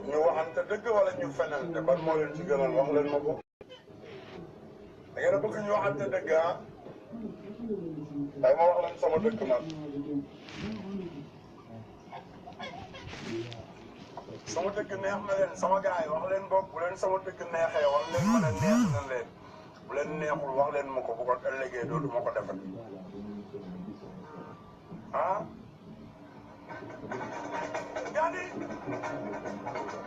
ñu waxante dëgg wala ñu fenante ban moo leen ci gënal wax leen ma ko. da ngeen a bëgg ñu waxante dëgg ah. day ma wax leen sama dëgg man. sama dëgg neex na leen sama gars yi wax leen boog bu leen sama dëgg neexee wax leen mën a neex na leen bu leen neexul wax leen ma ko bu ko ëllëgee dootuma ko defati ah. Gani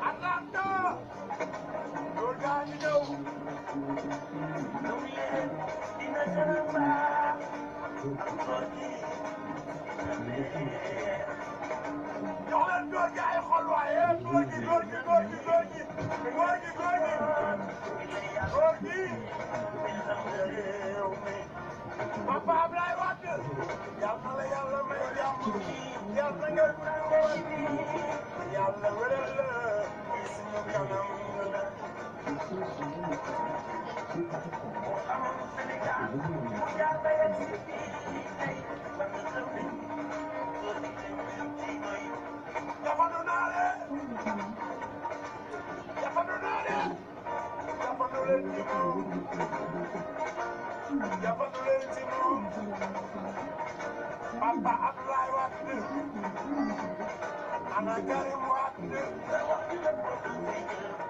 Atlanta loolu gaa ngi ñëw ñëw leen dina gën a baax ak góor gi jox leen góor gi ay xol waaye góor gi góor gi góor gi góor gi góor gi góor gi góor gi réew mi Papa Ablaye Wade yal na la yàlla may jàmm yal na nga yàlla wéral la suñu kanam Sénégal yàlla yegg si jafandu naa leen jafandu naa leen jafandu leen ci moom jafandu leen ci moom Papa Abdoulaye Wade ana Karim Wade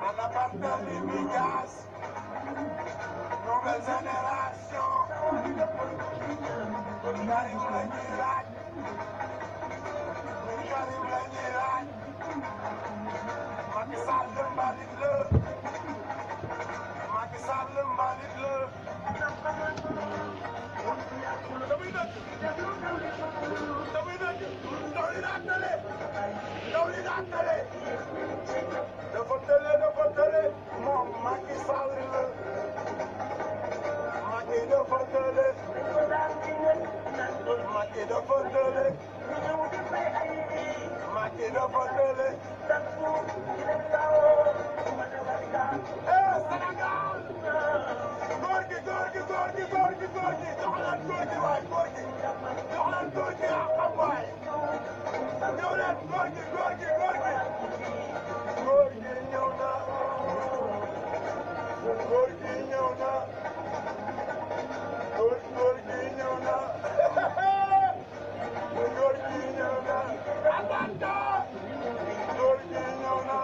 ana Barthélémy Dias nouvelle génération Karim la ñuy laaj Karim la ñuy laaj Macky Sall mbalit la Macky Sall mbalit la damay dëkk ndaw li daa tële ndaw li daa tële dafa tële moom Macky Sall la Macky dafa tële Macky dafa tële Macky dafa tële Sénégal góor gi góor gi góor gi góor gi góor gi jox leen góor gi waay góor gi jox leen góor gi ak xam waay ñëw leen góor gi góor gi góor gi góor gi ñëw na góor gi ñëw na góor gi ñëw na góor gi ñëw na Atlanta góor gi ñëw na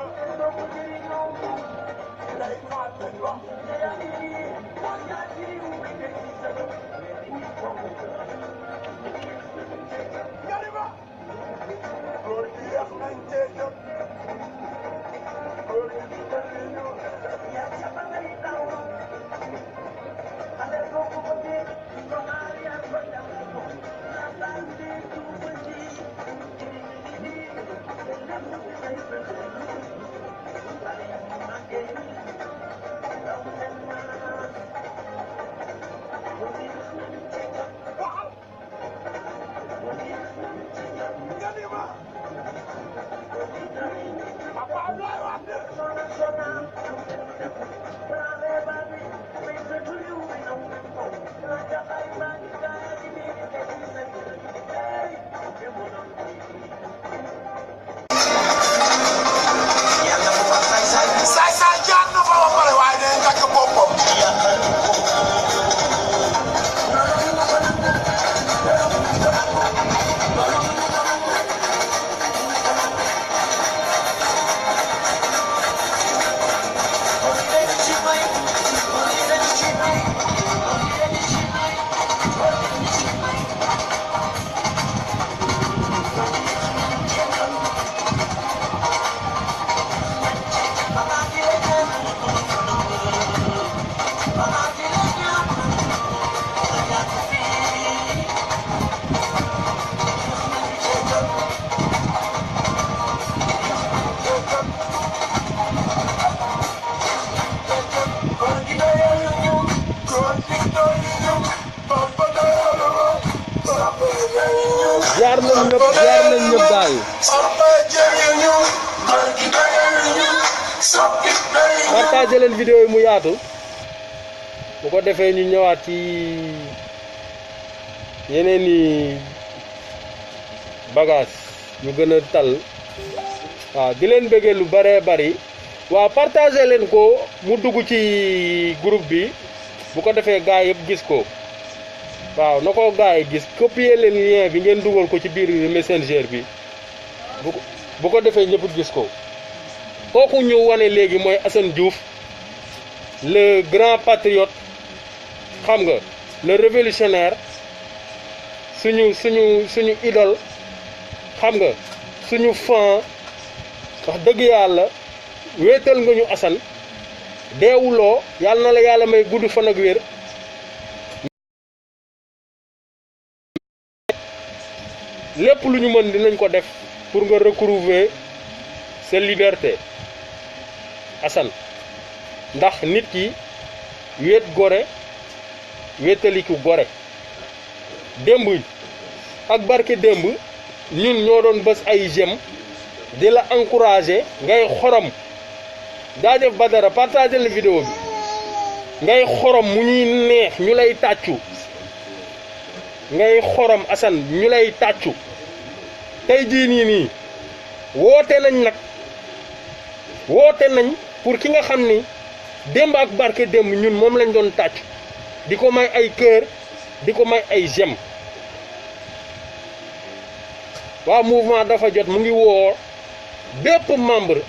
day faat lañ wax Garima góor gi yàq nañ cee jot góor gi dimbali ñu jaar nañ ñëpp daal partagé leen vidéo yi mu yaatu bu ko defee ñu ñëwaat ci yeneen i bagage ñu gën a tal waaw di leen bëggee lu bëree bëri waaw partagé leen ko mu dugg ci groupe bi bu ko defee gars yëpp gis ko waaw na ko gars yi gis copier leen lien bi ngeen dugal ko ci biir messenger bi bu ko defee ñëpp gis ko kooku ñu wane léegi mooy Assane Diouf le grand patriote xam nga le révolutionnaire suñu idole xam nga suñu fan wax dëgg yàlla wéetal nga ñu Assane deewuloo yàlla na la yàlla may gudd fan ak wér lépp lu ñu mën dinañ ko def pour nga retrouver sa liberté Assane ndax nit ki wéet gore wéetaliku gore démb ak barke démb ñun ñoo doon bës ay jëm di la encourager ngay xorom jaajëf Badara partager la vidéo bi ngay xorom mu ñuy neex ñu lay tàccu ngay xorom Assane ñu lay tàccu tey jii nii woote nañ pour ki nga xam ni démb ak barke démb ñun moom lañ doon tàccu di ko may ay cœur di ko may ay j'aime waa mouvement dafa jot mu ngi woo bépp membre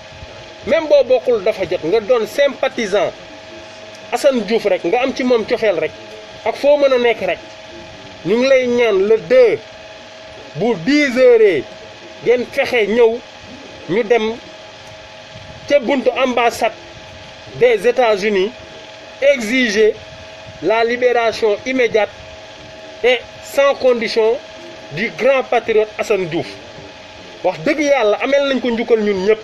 même boo bokkul dafa jot nga doon sympathisant Assane Diouf rek nga am ci moom cofeel rek ak foo mën a nekk rek ñu ngi lay ñaan le 2 bu 10 heures ngeen fexe ñëw ñu dem ca buntu ambassade des États-Unis exiger la libération immédiate et sans condition du grand patriote Assane Diouf wax dëgg yàlla amel nañ ko njukkal ñun ñëpp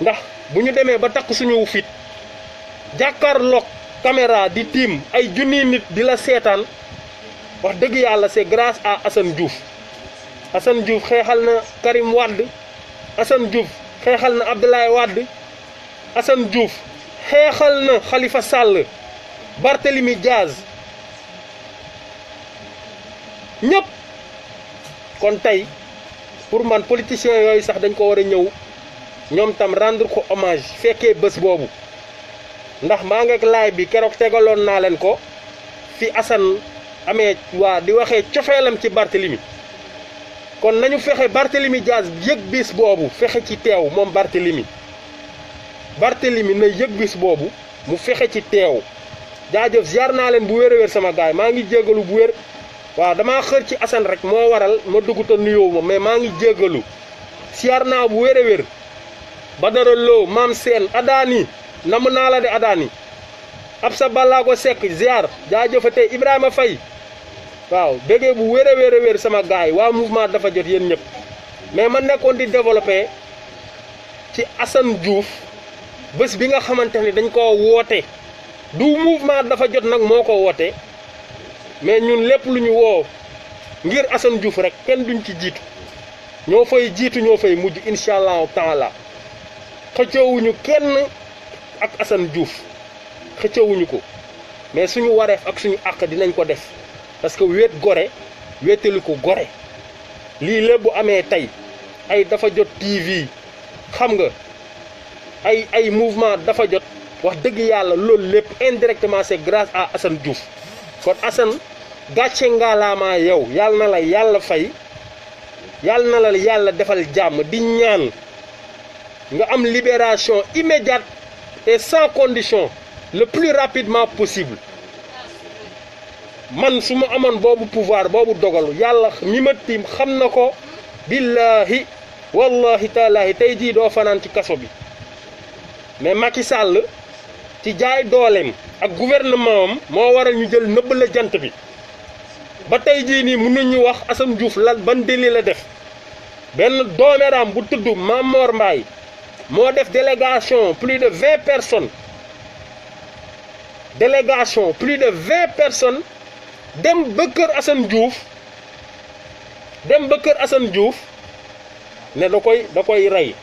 ndax bu ñu demee ba takk suñu fit jàkkaarloog caméra di tiim ay junniy nit di la seetaan wax dëgg yàlla c'est grâce à Assane Diouf Assane Diouf xeexal na Karim Wade Assane Diouf xeexal na Abdoulaye Wade Assane Diouf xeexal na Khalifa Sall Barthélemy Diaz ñëpp kon tey pour man politiciens yooyu sax dañ ko war a ñëw ñoom tam rendre ko hommage fekkee bés boobu ndax maa ngi ak live bi keroog tegaloon naa leen ko fi Assane amee waa di waxee cofeelam ci Barthélemy kon nañu fexe Barthélemy Diaz yëg bis boobu fexe ci teew moom Barthélemy na yëg bis boobu mu fexe ci teew jaajëf ziar naa leen bu wér a wér sama gaay maa ngi jéggalu bu wér waaw damaa xër ci Assane rek moo waral ma dugg te nuyoo ma mais maa ngi jéggalu ziar naa bu wér a wér Badara Lo Maam Seen Adani nam naa la de Adani ab sa ballaago sekk ziar jaajëfate Ibrahima Faye waaw déggee bu wér a wér sama gaay waa mouvement dafa jot yéen ñëpp mais man nekkoon di développé ci Assane Diouf bés bi nga xamante ni dañ koo woote du mouvement dafa jot nag moo ko woote mais ñun lépp lu ñu woo ngir Assane Diouf rek kenn duñ ci jiitu ñoo fay jiitu ñoo fay mujj incha allahu taala xëccoowuñu kenn ak Assane Diouf xëccoowuñu ko mais suñu wareef ak suñu àq dinañ ko def parce que wéet gore wéetali ko gore lii lépp bu amee tey ay dafa jot TV xam nga ay mouvement dafa jot wax dëgg yàlla loolu lépp indirectement c'est grâce à Assane Diouf kon Assane gàcce ngaalaamaa yow yàlla na la yàlla fay yàlla na la yàlla defal jàmm di ñaan nga am libération immédiate et sans condition le plus rapidement possible man su ma amoon boobu pouvoir boobu dogalu yàlla mi ma tiim xam na ko billahi wallahi taalaahi tey jii doo fanaan ci kaso bi mais Macky Sall ci jaay dooleem ak gouvernement am moo waral ñu jël nëbb la jant bi ba tey jii nii mën nañu wax Assane Diouf lan ban délit la def benn dooméram bu tudd Mamor Mbaye moo def délégation plus de 20 personnes dem ba kër Assane Diouf ne da koy rey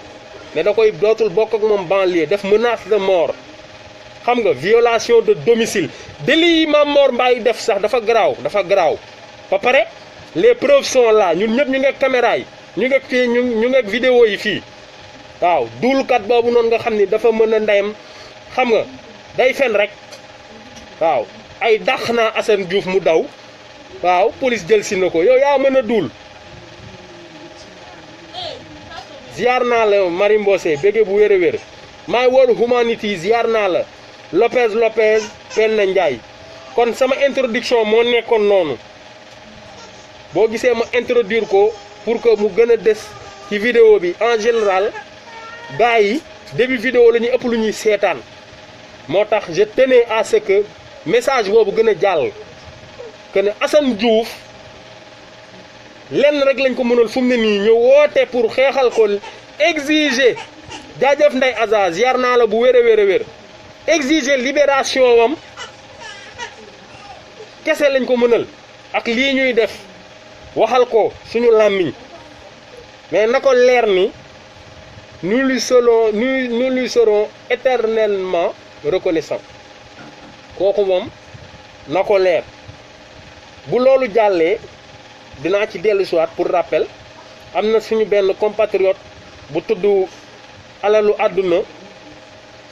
ne da koy dootul bokk ak moom banlieue def menace de mort xam nga violation de domicile délit yi Mamor Mbaye def sax dafa garaaw ba pare les preuves sont là ñun ñëpp ñu ngi ak caméra yi ñu ngi ak fii ñu ngi ak vidéo yi fii waaw duulkat boobu noonu nga xam ni dafa mën a ndeyam xam nga day fen rek waaw ay dàq naa Assane Diouf mu daw waaw police jël si na ko yow yaa mën a duul ziar naa la Marie Mbose bége bu wér a wér My World Humanity ziar naa la Lopez Penn Ndiaye kon sama introduction moo nekkoon noonu boo gisee ma introduire ko pour que mu gën a des ci vidéo bi en général gars yi début vidéo la ñuy ëpp lu ñuy seetaan moo tax je tenais à ce que message boobu gën a jàll que ne Assane Diouf lenn rek lañ ko mënal fu mu ne nii ñëw woote pour xeexal ko exiger jaajëf Ndeye Aza ziar naa la bu wér a wér a wér exiger libération wam kese lañ ko mënal ak lii ñuy def waxal ko suñu làmmiñ mais na ko leer ni nous lui serons éternellement reconnaissants kooku moom na ko leer bu loolu jàllee dinaa ci dellu siwaat pour rappel am na suñu benn compatriote bu tudd alalu àdduna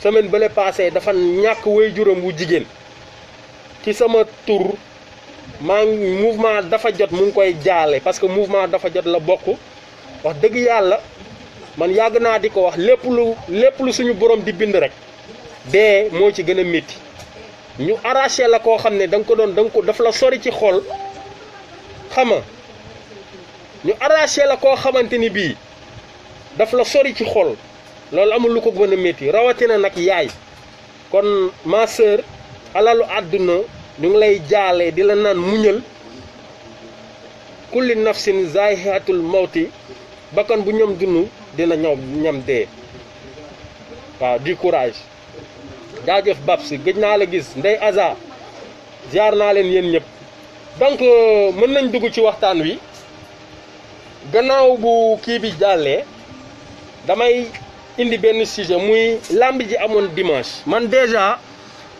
semaine bële passé dafa ñàkk waajuram wu jigéen ci sama tur maa ngi mouvement dafa jot mu ngi koy jaale parce que mouvement dafa jot la bokk wax dëgg yàlla man yàgg naa di ko wax lépp lu suñu borom di bind rek dee moo ci gën a métti ñu arraché la koo xam ne da nga ko daf la sori ci xol xam nga ñu arraché la koo xamante ni bii daf la sori ci xol loolu amul lu ko gën a métti rawatina nag yaay kon ma sœur alalu àdduna ñu ngi lay jaale di la naan muñal kulli nafsin zaa'iqatul mawti bakkan bu ñam dunu dina ñam dee waaw du courage jaajëf Babs gëj naa la gis Ndeye Aza ziar naa leen yéen ñëpp donc mën nañ dugg ci waxtaan wi gannaaw bu kii bi jàllee damay indi benn sujet muy làmb ji amoon dimanche man déjà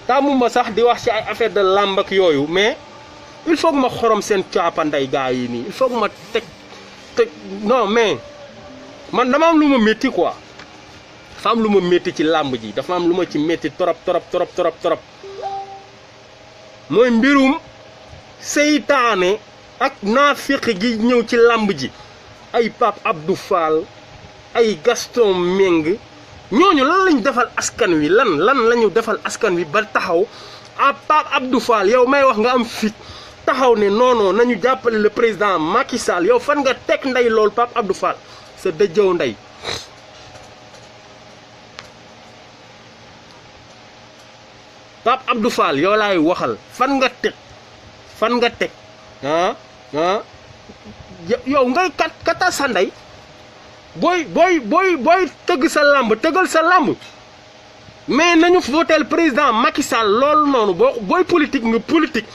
tàmmuma sax di wax ci ay affaire de làmb ak yooyu mais il faut que ma xorom seen caapanday gars yi nii il faut que ma teg non mais man dama am lu ma métti quoi dafa am lu ma métti ci làmb ji dafa am lu ma ci métti trop mooy mbirum seytaane ak naafiq gi ñëw ci làmb ji ay Pape Abdou Fall ay Gaston Meng ñooñu lan lañ defal askan wi lan lañu defal askan wi ba taxaw à Pape Abdou Fall yow may wax nga am fit taxaw ne non nañu jàppale le président Macky Sall yow fan nga teg ndey loolu Pape Abdou Fall sa dëjëw ndey Pape Abdou Fall yow laay waxal fan nga teg yow ngay kata sa ndey booy tëgg sa làmb tëggal sa làmb mais nañu votel président Macky Sall loolu noonu booy politique nga politique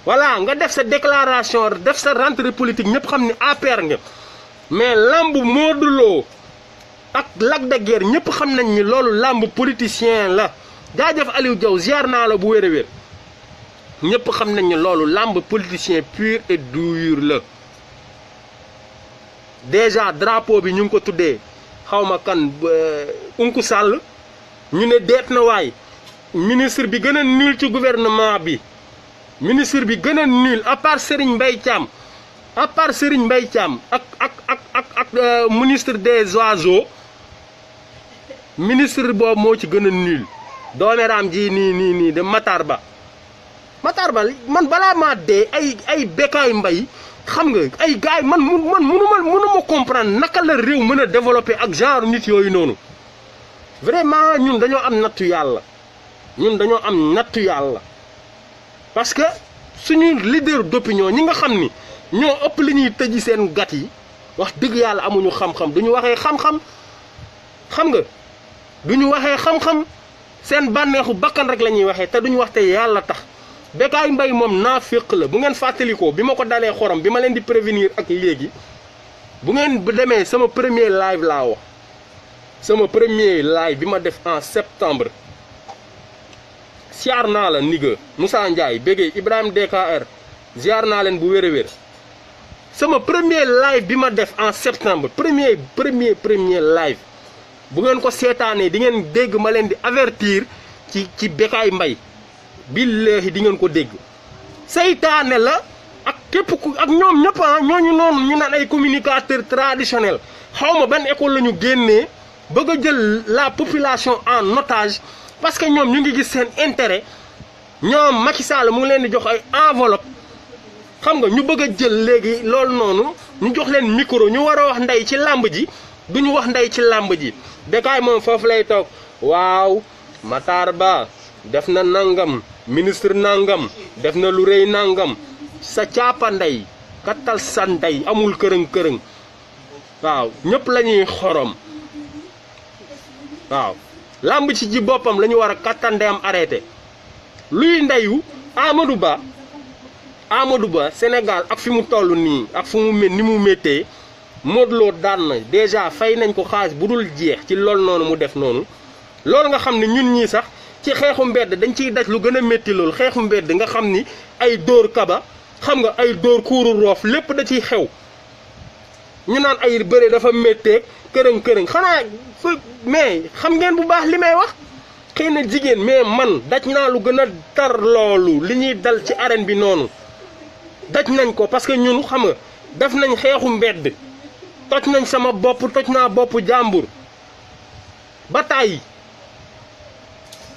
voilà nga def sa déclaration def sa rentrée politique ñëpp xam ne APR nga mais làmb Modou Lo ak Lac de Guiers ñëpp xam nañ ni loolu làmb politicien la jaajëf Aliou Diaw ziar naa la bu wér a wér ñëpp xam nañ ni loolu làmb politicien pur et dur la déjà drapeau bi ñu ngi ko tuddee xawma kan Unku Sall ñu ne deet na waay ministre bi gën a nul ci gouvernement bi ministre bi gën a nul à part Serigne Mbaye Thiam ak ministre des oiseaux ministre boobu moo ci gën a nul doomeeraam ji nii de Matar Ba man balaa maa dee ay Bécaye Mbaye xam nga ay gars yi man mënuma comprendre naka la réew mën a développer ak genre nit yooyu noonu vraiment ñun dañoo am nattu yàlla parce que suñu leader d'opinion ñi nga xam ni ñoo ëpp li ñuy tëji seen gat yi wax dëgg yàlla amuñu xam-xam duñu waxee xam-xam nga duñu waxee xam-xam seen bànneexu bakkan rek la ñuy waxee te duñu wax te yàlla tax Bécaye Mbaye moom naafiq la bu ngeen fàttalikoo bi ma ko dalee xorom bi ma leen di prévenir ak léegi bu ngeen demee sama premier live laa wax sama premier live bi ma def en septembre siyaar naa la niga Moussa Ndiaye béggee Ibrahima DKR ziar naa leen bu wér a wér sama premier live bi ma def en septembre premier live bu ngeen ko seetaanee di ngeen dégg ma leen di avertir ci Bécaye Mbaye billahi di ngeen ko dégg seytaane la ak képp ku ak ñoom ñëpp ñooñu noonu ñu naan ay communicateur traditionnel xaw ma ban école la ñu génnee bëgg a jël la population en otage parce que ñoom ñu ngi gis seen intérêt ñoom Macky Sall mu ngi leen di jox ay enveloppe xam nga ñu bëgg a jël léegi loolu noonu ñu jox leen micro ñu war a wax ndey ci làmb ji duñu wax ndey ci làmb ji Bécaye moom foofu lay toog waaw Matar Ba def na nangam ministre nangam def na lu rëy nangam sa caapa ndey kattal sa ndey amul kërëng-kërëng waaw ñëpp la ñuy xorom waaw làmb ci ji boppam la ñu war a kattande am arrêté luy ndeyu Amadou Ba Sénégal ak fi mu toll nii ak fu mu ni mu méttee Modou Lo daan na déjà fay nañ ko xaalis bu dul jeex ci loolu noonu mu def noonu loolu nga xam ne ñun ñii sax ci xeexu mbedd dañ ciy daj lu gën a métti loolu xeexu mbedd nga xam ni ay dóor kaba xam nga ay dóor kuuru roof lépp da ciy xew ñu naan ay bëre dafa métteeg kërëng xanaa fa mais xam ngeen bu baax li may wax xëy na jigéen mais man daj naa lu gën a tar loolu li ñuy dal ci arène bi noonu daj nañ ko parce que ñun xam nga def nañ xeexu mbedd toj nañ sama bopp toj naa bopp jàmbur ba tàyyi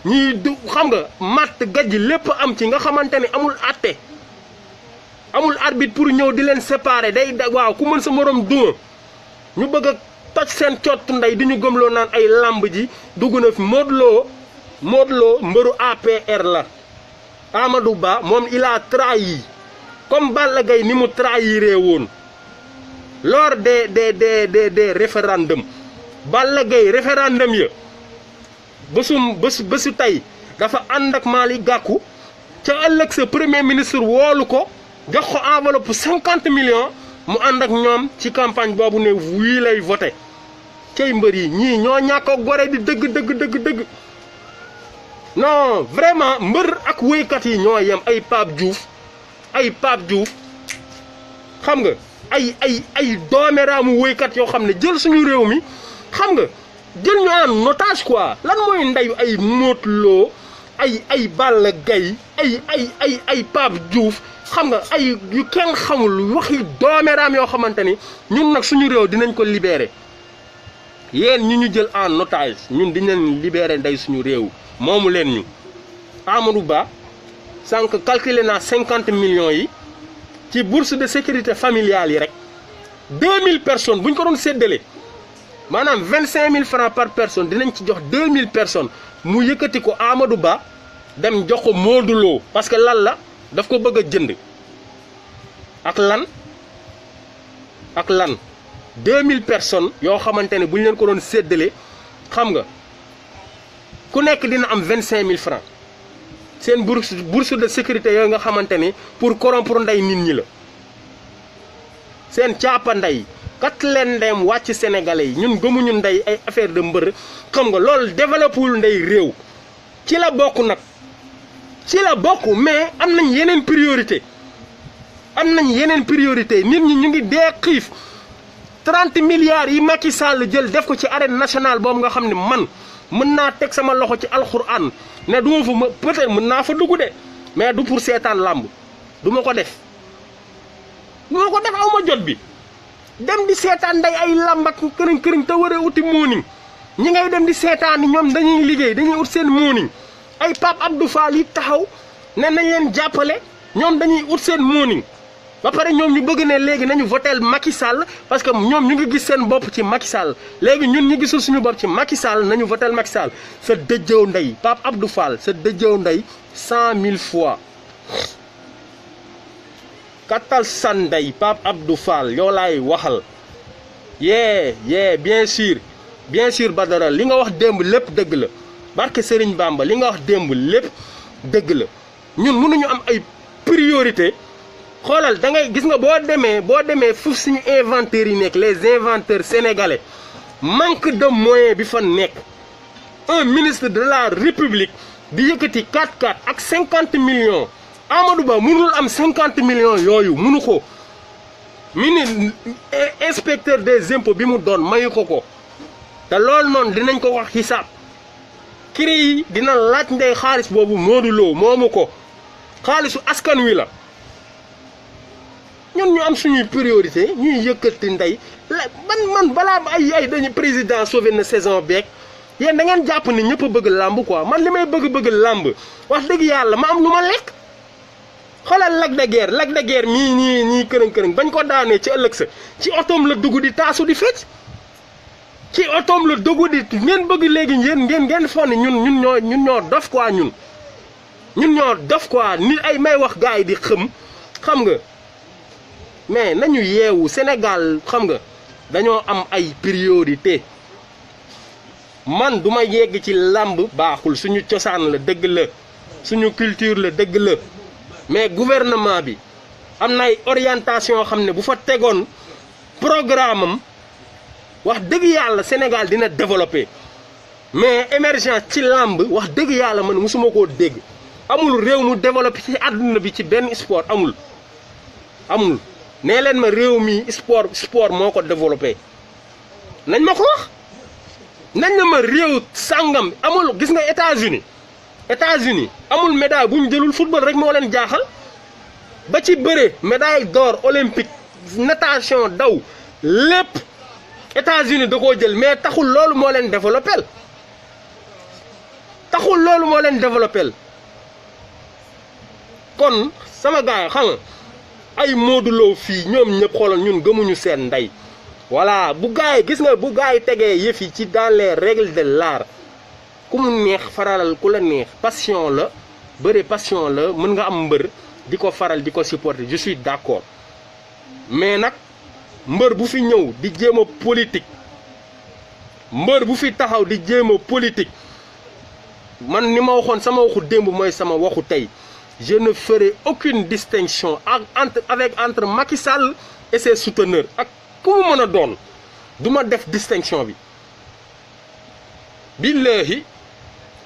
ñuy du xam nga matt gajj lépp am ci nga xamante ne amul àtte amul arbitre pour ñëw di leen séparer day waaw ku mën sa morom duma ñu bëgg a toj seen cottu ndey di ñu gëmloo naan ay làmb ji dugg na fi Modou Lo mbëru APR la Amadou Ba moom il a trahi comme Balla Gaye ni mu trahiré woon lors des référendums Balla Gaye référendum ya bésu tey dafa ànd ak Malick Gakou ca ëllëg sa premier ministre woolu ko jox ko enveloppe 50 millions mu ànd ak ñoom ci campagne boobu ne wii lay voté cey mbër yi ñii ñoo ñàkk a gore di dëgg non vraiment mbër ak wéykat yi ñoo yem ay Pape Diouf xam nga ay doomeraamu wéykat yoo xam ne jël suñu réew mi xam nga jël ñu en otage quoi lan mooy ndeyu ay Modou Lo ay Balla Gaye ay Pape Diouf xam nga ay yu kenn xamul waxi doomeraam yoo xamante ni ñun nag suñu réew dinañ ko libérer yéen ñu jël en otage ñun dinañ libérer ndey suñu réew moomu leen ñu Amadou Ba sànq calculé naa 50 millions yi ci bourse de sécurité familiale yi rek 2000 personnes bu ñu ko doon séddale maanaam 25000 francs par personne dinañ ci jox 2000 personnes mu yëkkati ko Amadou Ba dem jox ko Modou Lo parce que lan la daf ko bëgg a jënd ak lan 2000 personnes yoo xamante ne bu ñu leen ko doon séddale xam nga ku nekk dina am 25000 francs seen bourse de sécurité yooyu nga xamante ni pour corrompre ndey nit ñi la seen caapa ndey kat leen ndeyam wàcc sénégalais yi ñun gëmuñu ndey ay affaire de mbër xam nga loolu développé wul ndey réew ci la bokk nag ci la bokk mais am nañ yeneen priorité nit ñi ñu ngi dee xiif 30 milliards yi Macky Sall jël def ko ci arène nationale boobu nga xam ne man mën naa teg sama loxo ci alxuraan ne du ma fa peut-être mën naa fa dugg de mais du pour seetaan làmb du ma ko def aw ma jot bi dem di seetaan nday ay làmb ak këriñ te war a uti mooning ñi ngay dem di seetaan ni ñoom dañuy liggéey dañuy ut seen mooning ay Pape Abdou Fall yi taxaw ne nañ leen jàppale ñoom dañuy ut seen mooning ba pare ñoom ñu bëgg ne léegi nañu votel Macky Sall parce que ñoom ñu ngi gis seen bopp ci Macky Sall léegi ñun ñu gisul suñu bopp ci Macky Sall nañu votel Macky Sall sa dëjëw ndey Pape Abdou Fall sa dëjëw ndey 100 000 fois kattal san ndey Pape Abdou Fall yow laay waxal yee bien sûr Badara li nga wax démb lépp dëgg la barke Serigne Bamba li nga wax démb lépp dëgg la ñun mënuñu am ay priorité xoolal da ngay gis nga boo demee foofu suñu inventeurs yi nekk les inventeurs sénégalais manque de moyens bi fa nekk un ministre de la république di yëkkati 4x4 ak 50 millions Amadou Ba mënul am 50 millions yooyu mënu ko inspecteur des impôts bi mu doon mayu ko te loolu noonu dinañ ko wax xisaab kiri yi dina laaj ndey xaalis boobu Modou Lo moomu ko xaalisu askan wi la ñun ñu am suñuy priorité ñuy yëkkati ndey man balaa ay dañu président sauvé na saison beeg yéen da ngeen jàpp ni ñëpp a bëgg làmb quoi man li may bëgg làmb wax dëgg yàlla ma am lu ma lekk xoolal Lac de Guiers mii ñii kërëng bañ ko daanee ci ëllëg sa ci otoom la dugg di taasu di fecc ci otoom la dugg di ngeen bëgg léegi ngeen foog ne ñun ñoo dof quoi ñun ñoo dof quoi ni ay may wax gars yi di xam nga mais nañu yeewu Sénégal xam nga dañoo am ay priorité man duma yegg ci làmb baaxul suñu cosaan la dëgg la suñu culture la dëgg la mais gouvernement bi am na ay orientation yoo xam ne bu fa tegoon programme am wax dëgg yàlla Sénégal dina développé mais émergence ci làmb wax dëgg yàlla man musuma koo dégg amul réew mu développé ci àdduna bi ci benn sport amul nee leen ma réew mi sport moo ko développé nañ ma ko wax nañ na ma réew sàngam amul gis nga États-Unis amul médaille bu ñu jëlul football rek moo leen jaaxal ba ci bëre médaille d'or olympique natation daw lépp États-Unis da koo jël mais taxul loolu moo leen développé kon sama gars yi xam nga ay Modou Lo fii ñoom ñëpp xoolal ñun gëmuñu seen ndey voilà bu gars yi gis nga bu gars yi tegee yëf yi ci dans les règles de l'art ku mu neex faralal ku la neex passion la bëre passion la mën nga am mbër di ko faral di ko supporter je suis d'accord mais nag mbër bu fi ñëw di jéem a politique mbër bu fi taxaw di jéem a politique man ni ma waxoon sama waxu démb mooy sama waxu tey je ne ferai aucune distinction entre Macky Sall et ses souteneurs ak ku mu mën a doon du ma def distinction bi billahi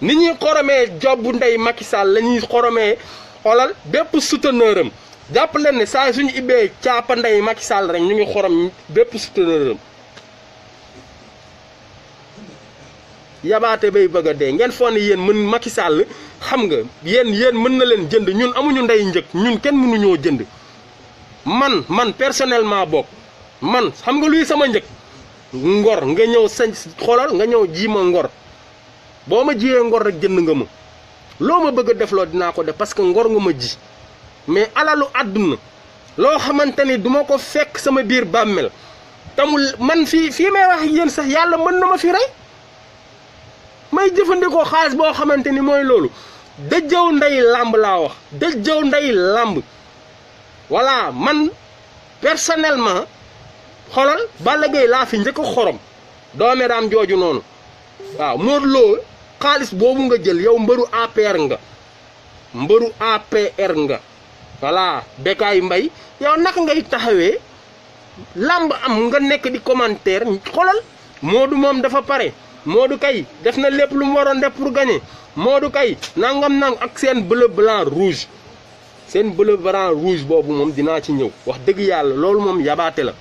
ni ñuy xoromee jobbu ndey Macky Sall la ñuy xoromee xoolal bépp souteneur am jàpp leen ne saa suñu ibbee caapa ndey Macky Sall rek ñu ngi xorom bépp souteneur am yabaate bay bëgg a dee ngeen foog ne yéen mën Macky Sall xam nga yéen mën na leen jënd ñun amuñu ndey njëkk ñun kenn mënuñoo jënd man personnellement bokk man xam nga luy sama njëkk ngor nga ñëw sañ xoolal nga ñëw ji ma ngor boo ma jiyee ngor rek jënd nga ma loo ma bëgg a def loo dinaa ko def parce que ngor nga ma ji mais alalu àdduna loo xamante ni duma ko fekk sama biir bàmmeel tamul man fii may wax yéen sax yàlla mën na ma fi rey may jëfandikoo xaalis boo xamante ni mooy loolu dëjëw ndey làmb laa wax dëjëw ndey làmb voilà man personnellement xoolal Balla Gaye laa fi njëkk a xorom doomeeraam jooju noonu waaw Modou Lo xaalis boobu nga jël yow mbëru APR nga voilà Bécaye Mbaye yow naka ngay taxawee làmb am nga nekk di commentaire xoolal Modou moom dafa pare Modou kay def na lépp lu mu waroon def pour gagner Modou kay nangam ak seen bleu blanc rouge boobu moom dinaa ci ñëw wax dëgg yàlla loolu moom yabaate la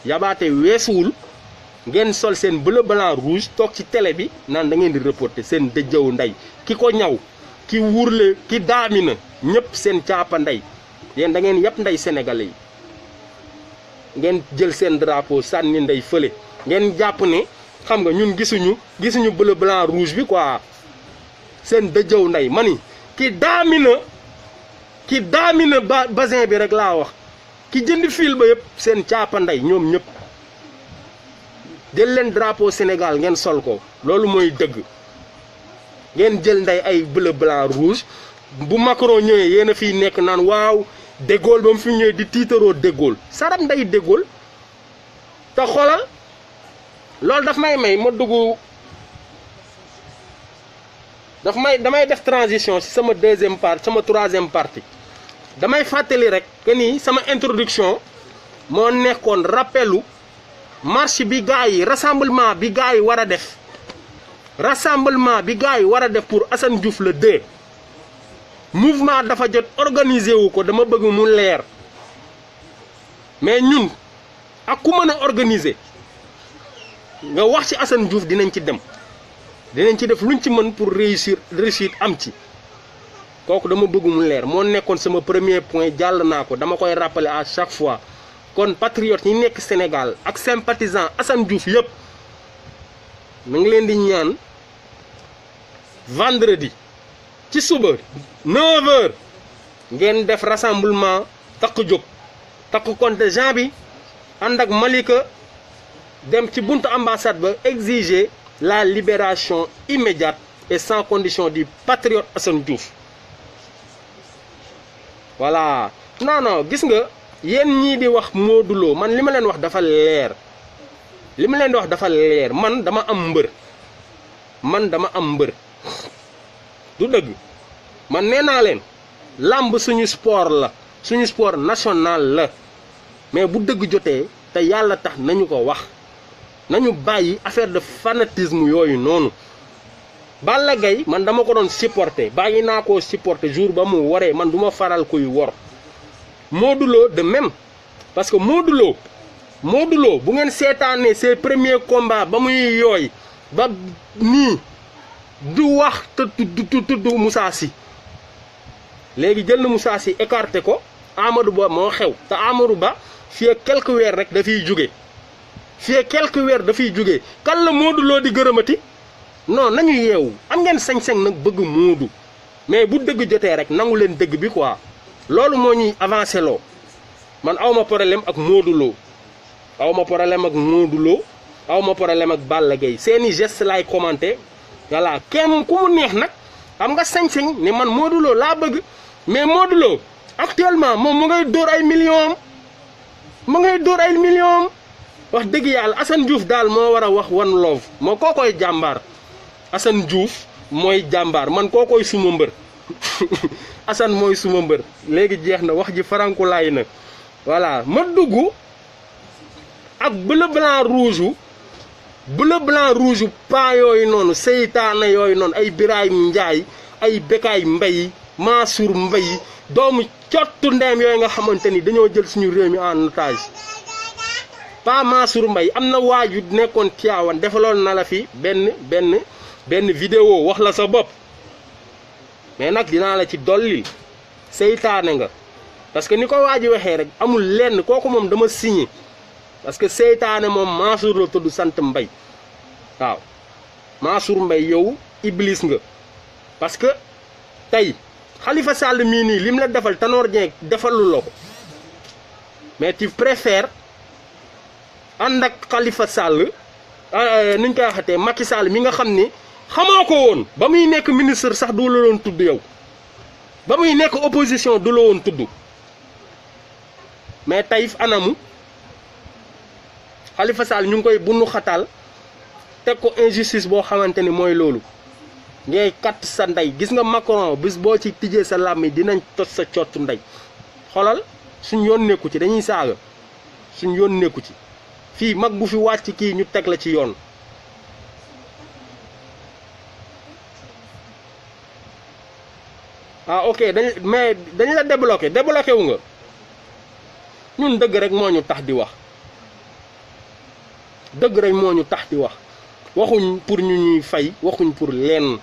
yabaate weesuwul ngeen sol seen bleu blanc rouge toog ci télé bi naan da ngeen di reporter seen dëjëw ndey ki ko ñaw ki wurle ki daamina ñëpp seen caapa ndey yéen da ngeen yàpp ndey sénégalais yi ngeen jël seen drapeau sànni ndey fële ngeen jàpp ne xam nga ñun gisuñu bleu blanc rouge bi quoi seen dëjëw ndey mani ki daamina basin bi rek laa wax ki jënd fil ba yëpp seen caapa ndey ñoom ñëpp jël leen drapeau Sénégal ngeen sol ko loolu mooy dëgg ngeen jël ndey ay bleu blanc rouge bu Macron ñëwee yéen a fiy nekk naan waaw De Gaulle ba mu fi ñëwee di tiitaroo De Gaulle saram ndey De Gaulle te xoolal loolu daf may ma dugg damay def transition ci sama deuxième partie sama troisième partie damay fàttali rek que ni sama introduction moo nekkoon rappelu marche bi gars yi rassemblement bi gars yi war a def pour Assane Diouf le 2 mouvement dafa jot organiser wu ko dama bëgg mu leer mais ñun ak ku mën a organiser nga wax ci Assane Diouf dinañ ci dem dinañ ci def luñ ci mën pour réussir am ci kooku dama bëgg mu leer moo nekkoon sama premier point jàll naa ko dama koy rappeler à chaque fois kon patriote yi nekk Sénégal ak sympathisant Assane Diouf yëpp na ngi leen di ñaan vendredi ci suba 9h ngeen def rassemblement takk jóg takk contingent bi ànd ak Malika dem ci buntu ambassade ba exiger la libération immédiate et sans condition du patriote Assane Diouf voilà non gis nga yéen ñii di wax Modou Lo man li ma leen wax dafa leer man dama am mbër du dëgg man nee naa leen làmb suñu sport la suñu sport national la mais bu dëgg jotee te yàlla tax nañu ko wax nañu bàyyi affaire de fanatisme yooyu noonu Balla Gaye man dama ko doon supporter bàyyi naa koo supporter jour ba mu waree man du ma faral kuy wor Modou Lo de même parce que Modou Lo bu ngeen seetaanee ses premiers combats ba muy yooy ba nii du wax te tudd Moussa Sy léegi jël na Moussa Sy écarté ko Amadou Ba moo xew te Amadou Ba fii ak quelques weer rek dafiy jóge kan la Modou Lo di gërëmati non nañu yeewu am ngeen sañ-sañ nag bëgg Modou mais bu dëgg jotee rek nangu leen dëgg bi quoi loolu moo ñuy avancé loo man awma problème ak Modou Lo awma problème ak Balla Gaye seeni geste laay commenté voilà kenn ku mu neex nag am nga sañ-sañ ne man Modou Lo laa bëgg mais Modou Lo actuellement moom mu ngay dóor ay millions wax dëgg yàlla Assane Diouf daal moo war a wax one love moo koo koy jàmbaar Assane Diouf mooy jàmbaar man koo koy suma mbër Assane mooy suma mbër léegi jeex na wax ji farankulaay na voilà ma dugg ak bleu blanc rouge paa yooyu noonu seytaane yooyu noonu ay Birahim Ndiaye ay Bekaay Mbaye Mansour Mbaye doomu cottu ndeem yooyu nga xamante ni dañoo jël suñu réew mi en otage Pa Mansour Mbaye am na waaju nekkoon Tivaouane defaloon na la fi benn vidéo wax la sa bopp mais nag dinaa la ci dollil seytaane nga parce que ni ko waaji waxee rek amul lenn kooku moom dama signé parce que seytaane moom Mansour la tudd sant Mbaye waaw Mansour Mbaye yow iblis nga parce que tey Khalifa Sall mii nii lim la defal Tanor Dieng defalu la ko mais tu préfères ànd ak Khalifa Sall nuñ koy waxatee Macky Sall mi nga xam ni xamoo ko woon ba muy nekk ministre sax du la woon tudd yow ba muy nekk opposition du la woon tudd mais Taïf anamu Khalifa Sall ñu ngi koy bunnu xataal teg ko injustice boo xamante ni mooy loolu ngay kat sa ndey gis nga Macron bis boo ci tijjee sa làmmi dinañ tos sa cottu ndey xolal suñ yoon nekku ci dañuy saaga suñ yoon nekku ci fii mag bu fi wàcc kii ñu teg la ci yoon ok dañ la débloqué wu nga ñun dëgg rek moo ñu tax di wax waxuñ pour ñu ñuy fay waxuñ pour lenn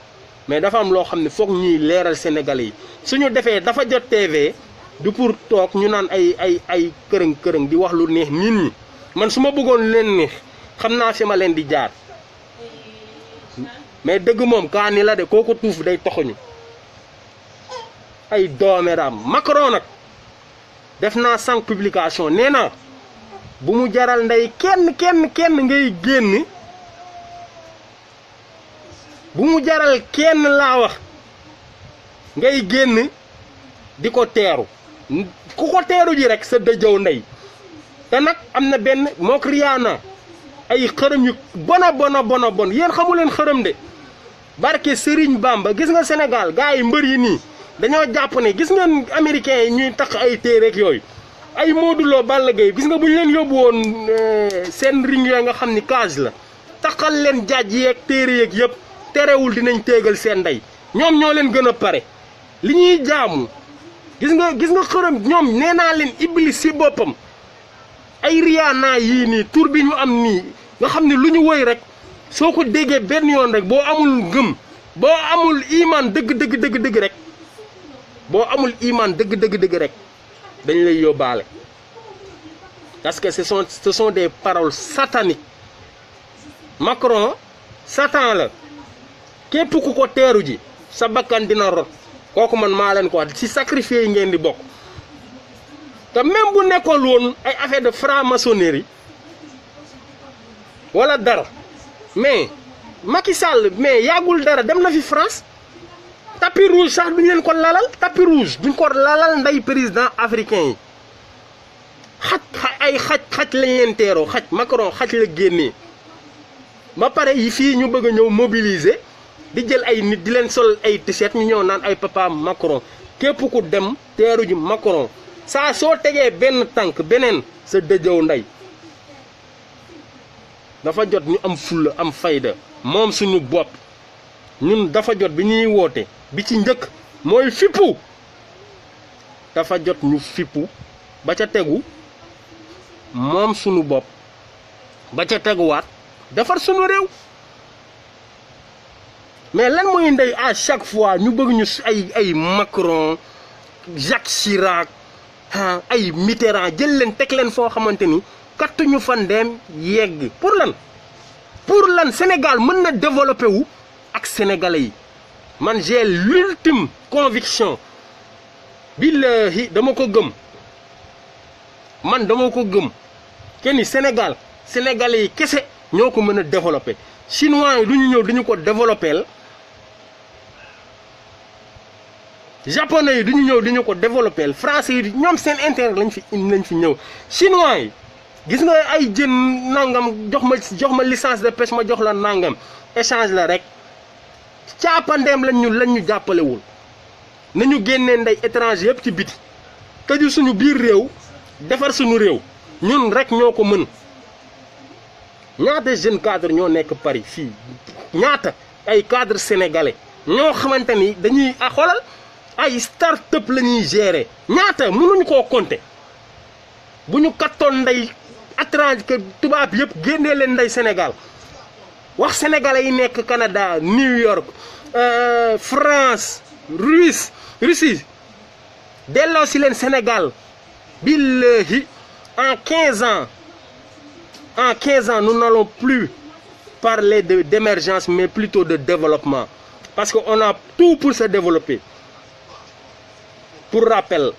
mais dafa am loo xam ne foog ñuy leeral Sénégalais yi suñu defee dafa jot TV du pour toog ñu naan ay kërëng di wax lu neex nit ñi man su ma bëggoon leen neex xam naa fi ma leen di jaar mais dëgg moom kaani la de kooku tuuf day toxuñu ay dooméram Macron nag def naa 5 publication nee na bu mu jaral ndey kenn ngay génn bu mu jaral kenn laa wax ngay génn di ko teeru ku ko teeru ji rek sa dëjëw ndey te nag am na benn mook Rihanna ay xërëm yu bon yéen xamu leen xërëm de barke Serigne Bamba gis nga Sénégal gars yi mbër yi nii dañoo jàpp ne gis ngeen américains yi ñuy takk ay téereek yooyu ay Modou Lo Balla Gaye gis nga bu ñu leen yóbbu woon seen ring yooyu nga xam ni cage la taxal leen jaaj yeeg téere yeeg yëpp terewul dinañ téegal seen ndey ñoom ñoo leen gën a pare li ñuy jaamu gis nga xërëm ñoom nee naa leen iblis si boppam ay Rihanna yii nii tur bi ñu am nii nga xam ne lu ñu woy rek soo ko déggee benn yoon rek boo amul ngëm boo amul iman dëgg rek boo amul iman dëgg rek dañ lay yóbbaale parce que ce sont des paroles sataniques. Macron satan la képp ku ko teeru ji sa bakkan dina rot kooku man maa leen ko wax ci sacrifice yi ngeen di bokk te même bu nekkoon woon ay affaire de franc-maçonnerie wala dara mais Macky Sall mais yàggul dara dem na fi France tapis rouge sax duñ leen ko lalal tapis rouge duñ ko lalal nday président africain yi xaj lañ leen teeroo xaj Macron xaj la génnee ba pare yi fii ñu bëgg a ñëw mobiliser di jël ay nit di leen sol ay t-shirt ñu ñëw naan ay papa Macron képp ku dem teeru ji Macron saa soo tegee benn tànk beneen sa dëjëw ndey dafa jot ñu am fulla am fayda moom suñu bopp ñun dafa jot bi ñuy woote bi ci njëkk mooy fippu dafa jot ñu fippu ba ca tegu moom suñu bopp ba ca teguwaat defar suñu réew mais lan mooy ndey à chaque fois ñu bëgg ñu ay Macron Jacques Chirac ay Mitterrand jël leen teg leen foo xamante ni kattuñu fa ndeem yegg pour lan Sénégal mën na développé wu ak sénégalais yi man j'ai l'ultime conviction billahi dama ko gëm man dama ko gëm kenn Sénégal sénégalais yi kese ñoo ko mën a développé chinois yi du ñu ñëw duñu ko développé japonais yi du ñu ñëw duñu ko développé français yi ñoom seen intérêt lañ fi ñëw chinois yi gis nga ay jën nangam jox ma licence de pêche ma jox la nangam échange la rek caapandeem lañ ñu jàppalewul nañu génnee ndey étranger yëpp ci biti tëju suñu biir réew defar suñu réew ñun rek ñoo ko mën ñaata jeune cadre ñoo nekk Paris fii ñaata ay cadre sénégalais ñoo xamante ni dañuy xoolal ay start-up la ñuy gérer ñaata mënuñu koo compter bu ñu kattoon ndey étranger que tubaab yëpp génnee leen ndey Sénégal wax sénégalais yi nekk Canada New York France Russie delloo si leen Sénégal billahi en 15 ans nous n'allons plus parler d'émergence mais plutôt de développement parce qu'on a tout pour se développer. Pour rappel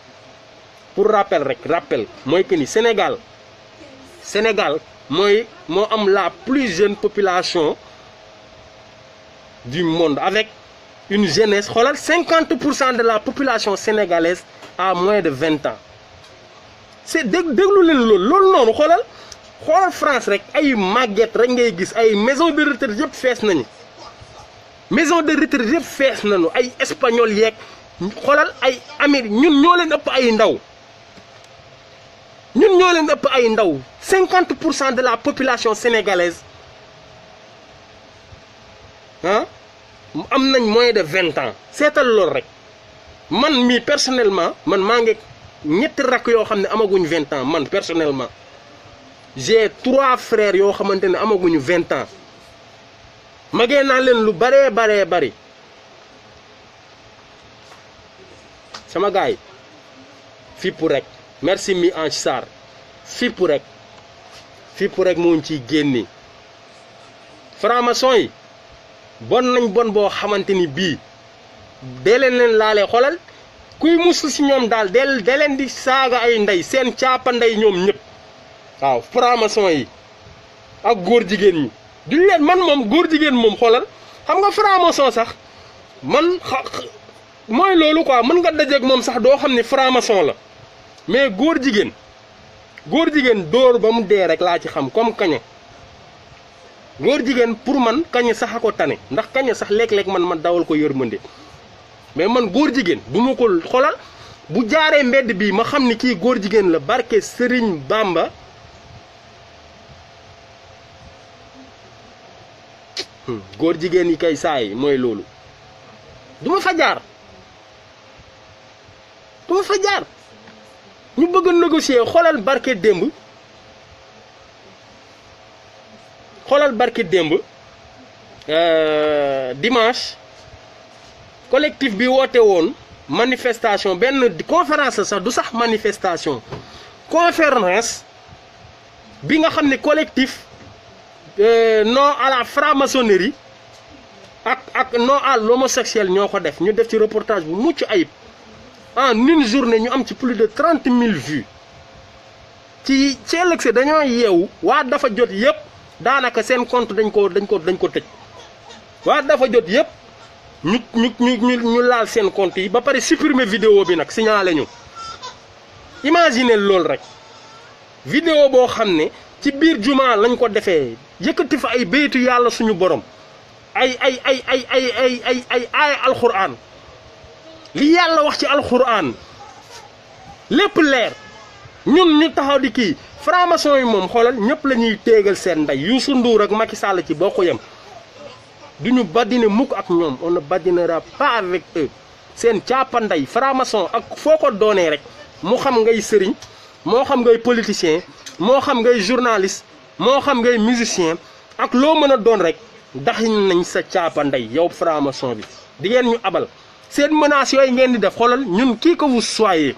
mooy que ni Sénégal mooy moo am la plus jeune population du monde avec une jeunesse xoolal 50% de la population sénégalaise a moins de 20 ans c'est déglu leen loolu noonu xoolal France rek ay màgget rek ngay gis ay maison de retraite yëpp fees nañu ay espagnol yeeg xoolal ay Amérique ñun ñoo leen ëpp ay ndaw 50% de la population sénégalaise am nañ moins de 20 ans seetal loolu rek man mii personnellement man maa ngi ñetti rakk yoo xam ne amaguñ 20 ans man personnellement j'ai 3 frères yoo xamante ne amaguñu 20 ans magee naa leen lu baree bari sama gars yi fippu rek merci mi Ange Sarr fippu rek moo ñu ciy génne franc-maçon yi bon nañ bon boo xamante ni bii dee leen laalee xolal kuy musul si ñoom daal dee leen di saaga ay ndey seen caapa ndey ñoom ñëpp waaw franc-maçon yi ak góor jigéen ñi duñ leen man moom góor jigéen moom xoolal xam nga franc-maçon sax man mooy loolu quoi mën nga dajeeg moom sax doo xam ne franc-maçon la mais góor jigéen dóor ba mu dee rek laa ci xam comme kaña góor jigéen pour man kaña sax a ko tane ndax kaña sax léeg-léeg man ma dawal ko yërmande mais man góor jigéen du ma ko xolal bu jaaree mbedd bi ma xam ni kii góor jigéen la barke Serigne Bamba góor jigéen yi kay saa yi mooy loolu du ma fa jaar ñu bëgg a négocier xoolal barke démb xoolal barki démb dimanche collectif bi woote woon manifestation benn conférence sax du sax manifestation conférence bi nga xam ne collectif non à la franc-maçonnerie ak non à l'homosexuel ñoo ko def ñu def ci reportage bu mucc ayib en une journée ñu am ci plus de 30 000 vues ci ëllëg si dañoo yeewu waa dafa jot yëpp daanaka seen compte dañ ko tëj waa dafa jot yëpp ñu laal seen compte yi ba pare supprimer vidéo bi nag signalé ñu imaginer loolu rek vidéo boo xam ne ci biir jumaa lañ ko defee yëkkati fa ay béytu yàlla suñu borom ay alxuraan li yàlla wax ci alxuraan lépp leer ñun ñu taxaw di kii franc-maçon yi moom xoolal ñëpp la ñuy téegal seen ndey Youssou Ndour ak Macky Sall ci bokk yem duñu badine mukk ak ñoom on ne badinera pas avec eux seen caapa ndey franc-maçon ak foo ko doonee rek mu xam ngay sëriñ moo xam ngay politicien moo xam ngay journaliste moo xam ngay musicien ak loo mën a doon rek daxiñ nañ sa caapa ndey yow franc-maçon bi di ngeen ñu abal seen menaces yooyu ngeen di def xoolal ñun kii que vous soyez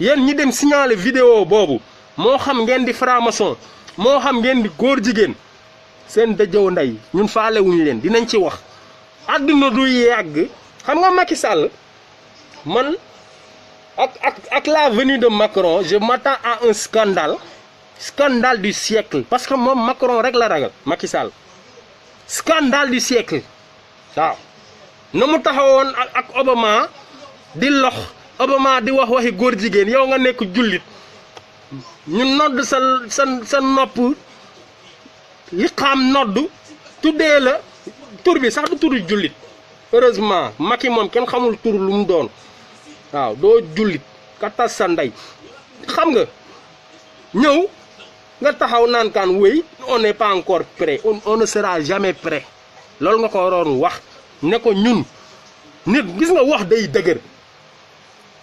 yéen ñi dem signaler vidéo boobu moo xam ngeen di franc-maçon moo xam ngeen di góor jigéen seen dëjëw ndey ñun faalewuñu leen dinañ ci wax àdduna du yàgg xam nga Macky Sall man ak la venue de Macron je m'attends à un scandale du siècle parce que moom Macron rek la ragal Macky Sall scandale du siècle waaw na mu taxawoon ak Obama di lox Obama di wax waxi góor jigéen yow nga nekk jullit ñu nodd sa nopp li xam nodd tuddee la tur bi sax du turu jullit heureusement Macky moom kenn xamul tur lu mu doon waaw doo jullit ka tas sa ndey xam nga ñëw nga taxaw naan kaan wéy on n'est pas encore prêt on ne sera jamais prêt loolu nga ko waroon wax ne ko ñun nit gis nga wax day dëgër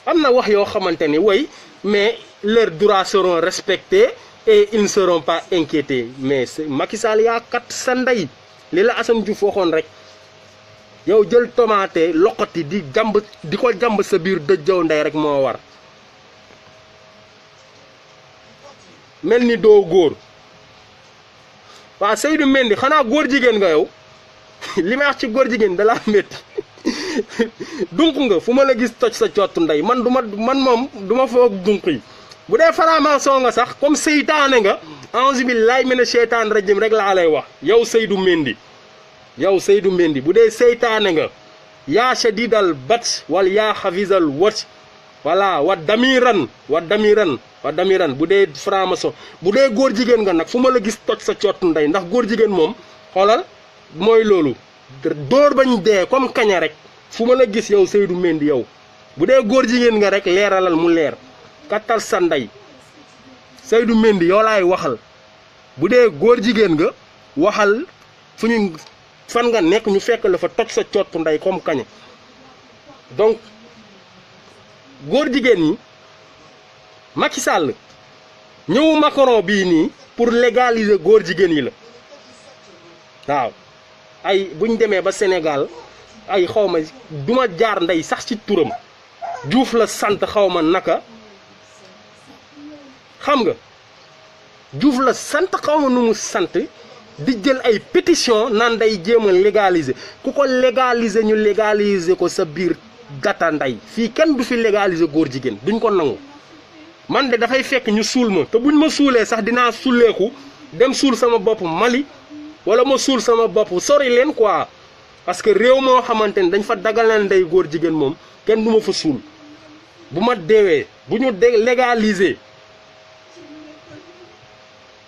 am na wax yoo xamante ni wéy mais leurs droits seront respectés et ils ne seront pas inquiétés mais Macky Sall yaa kat sa ndey li la Assane Diouf waxoon rek yow jël tomate loqati di ko jàmb sa biir dëjëw ndey rek moo war mel ni doo góor waa Seydou Mendy xanaa góor jigéen nga yow li may wax ci góor jigéen dalaa métti dunq nga fu ma la gis toj sa cottu ndey man moom duma foog dunq yi bu dee franc-maçon nga sax comme seytaane nga a'uuzu billaahi mina sheytaani rajiim rek laa lay wax yow Seydou Mendy bu dee seytaane nga yaa shadidal bat wal yaa xafisal wat voilà wa damiran bu dee franc-maçon bu dee góor jigéen nga nag fu ma la gis toj sa cottu ndey ndax góor jigéen moom xoolal mooy loolu dóor bañ dee comme kaña rek fu ma la gis yow Seydou Mendy yow bu dee góor jigéen nga rek leeralal mu leer kattal sa ndey Seydou Mendy yow laay waxal bu dee góor jigéen nga waxal fu ñu fan nga nekk ñu fekk la fa toj sa cottu ndey comme kaña donc góor jigéen ñi Macky Sall ñëwu Macron bii nii pour légaliser góor jigéen yi la waaw ay buñ demee ba Sénégal ay xawma duma jaar ndey sax ci turam Diouf la sant xawma naka xam nga Diouf la sant xawma nu mu sant di jël ay pétition naan day jéem a légaliser ku ko légaliser ñu légaliser ko sa biir gàtta ndey fii kenn du fi légaliser góor jigéen duñ ko nangu man de dafay fekk ñu suul ma te buñ ma suulee sax dinaa sulleeku dem suul sama bopp Mali wala ma suul sama bopp sori leen quoi parce que réew moo xamante ni dañ fa dagalal ndey góor jigéen moom kenn du ma fa suul bu ma deewee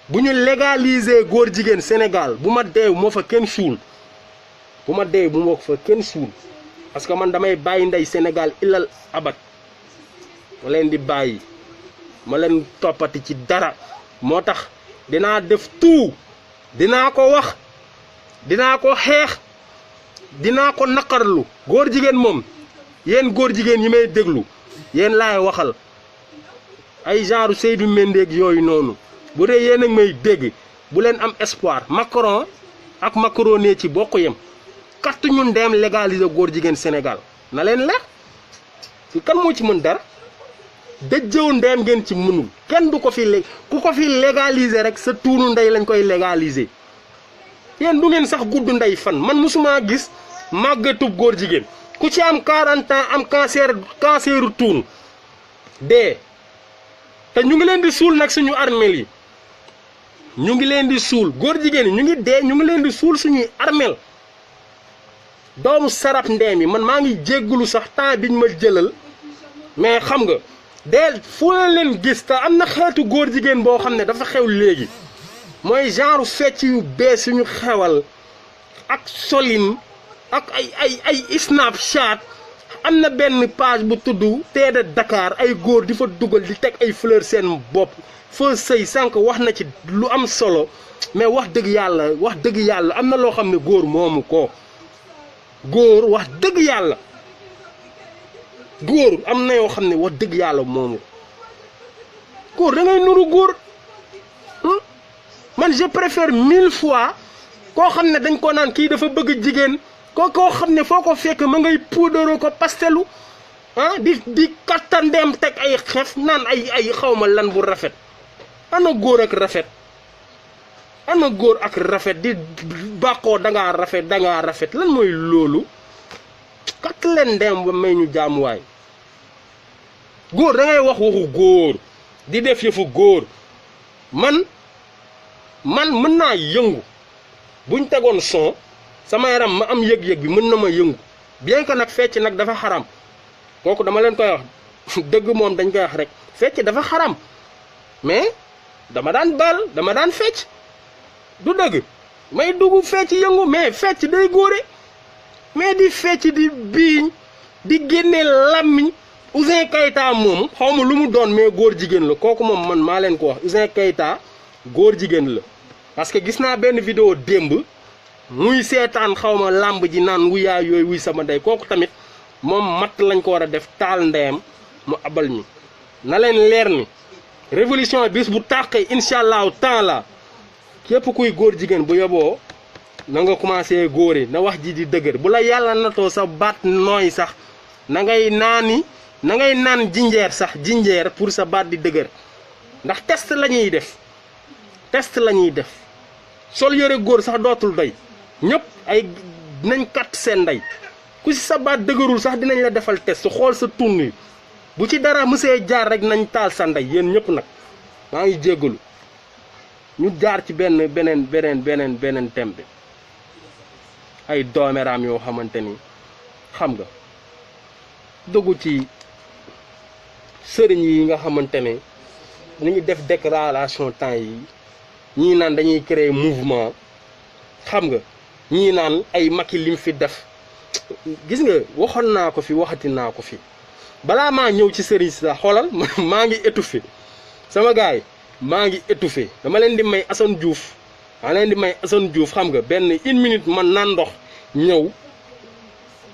bu ñu légaliser góor jigéen Sénégal bu ma deew moo fa kenn suul bu ma deew bu ma fa kenn suul parce que man damay bàyyi ndey Sénégal ilal abat ma leen di bàyyi ma leen toppati ci dara moo tax dinaa def tout dinaa ko wax dinaa ko xeex dinaa ko naqarlu góor jigéen moom yéen góor jigéen yi may déglu yéen laay waxal ay genre Seydou Mendy ak yooyu noonu bu dee yéen a may dégg bu leen am espoir Macron ak macaroni ci bokk yem katt ñu ndeem légaliser góor jigéen Sénégal na leen leer fi kan moo ci mën dara dëjjëw ndeem ngeen ci mënul kenn du ko fi ku ko fi légaliser rek sa tuunu ndey lañ koy légaliser yéen du ngeen sax gudd ndey fan man musuma gis màggatub góor jigéen ku ci am 40 ans am canceru tuun dee te ñu ngi leen di suul nag suñu armeel yi ñu ngi leen di suul góor jigéen yi ñu ngi dee ñu ngi leen di suul suñuy armeel doomu sarap ndeem yi man maa ngi jéggulu sax temps biñ ma jëlal mais xam nga dee fu leen gis te am na xeetu góor jigéen boo xam ne dafa xew léegi mooy genre fecc yu bees yu ñu xewal ak solin ak ay Snapchat am na benn page bu tudd Teede Dakar ay góor di fa dugal di teg ay fleur seen bopp fa sëy sànq wax na ci lu am solo mais wax dëgg yàlla am na loo xam ne góor moomu ko góor wax dëgg yàlla góor am na yoo xam ne wax dëgg yàlla moomu góor da ngay nuru góor man je préfère 1000 fois koo xam ne dañ ko naan kii dafa bëgg jigéen koo xam ne foo ko fekk ma ngay puudaroo ko pastelu di kattandeem teg ay xef naan ay xawma lan bu rafet ana góor ak rafet ana góor ak rafet di bàqoo dangaa rafet lan mooy loolu katt leen ndeem ba may ñu jaamuwaay góor da ngay wax waxu góor di def yëfu góor man mën naa yëngu buñ tegoon son sama yaram ma am yëg-yëg bi mën na ma yëngu bien que nag fecc nag dafa xaram kooku dama leen koy wax dëgg moom dañ koy wax rek fecc dafa xaram mais dama daan fecc du dëgg may dugg fecc yëngu mais fecc day góore mais di fecc di biiñ di génne làmmiñ Ouzin Keita moom xaw ma lu mu doon mais góor jigéen la kooku moom man maa leen ko wax Ouzin Keita góor jigéen la parce que gis naa benn vidéo démb muy seetaan xaw ma làmb ji naan wuyaa yooyu wuy sama ndey kooku tamit moom matt lañ ko war a def taal ndeyam mu abal mi na leen leer ni révolution bis bu tàqee incha allahu taala képp kuy góor jigéen bu yoboo na nga commencé góore na wax ji di dëgër bu la yàlla natoo sa baat nooy sax na ngay naan jinjeer pour sa baat di dëgër ndax test la ñuy def sol yore góor sax dootul doy ñëpp ay nañ kat seen ndey ku ci sa baat dëgërul sax dinañ la defal test xool sa tunn yi bu ci dara mësee jaar rek nañ taal sa ndey yéen ñëpp nag maa ngi jéggalu ñu jaar ci beneen thème bi ay doomeraam yoo xamante ni xam nga dugg ci sëriñ yi nga xamante ne ñu ngi def déclaration temps yi ñii naan dañuy créer mouvement xam nga ñii naan ay Macky lim fi def gis nga waxoon naa ko fi waxati naa ko fi balaa maa ñëw ci sëriñ si sax xoolal maa ngi étouffé sama gars yi maa ngi étouffé dama leen di may Assane Diouf xam nga benn 1 minute man naan ndox ñëw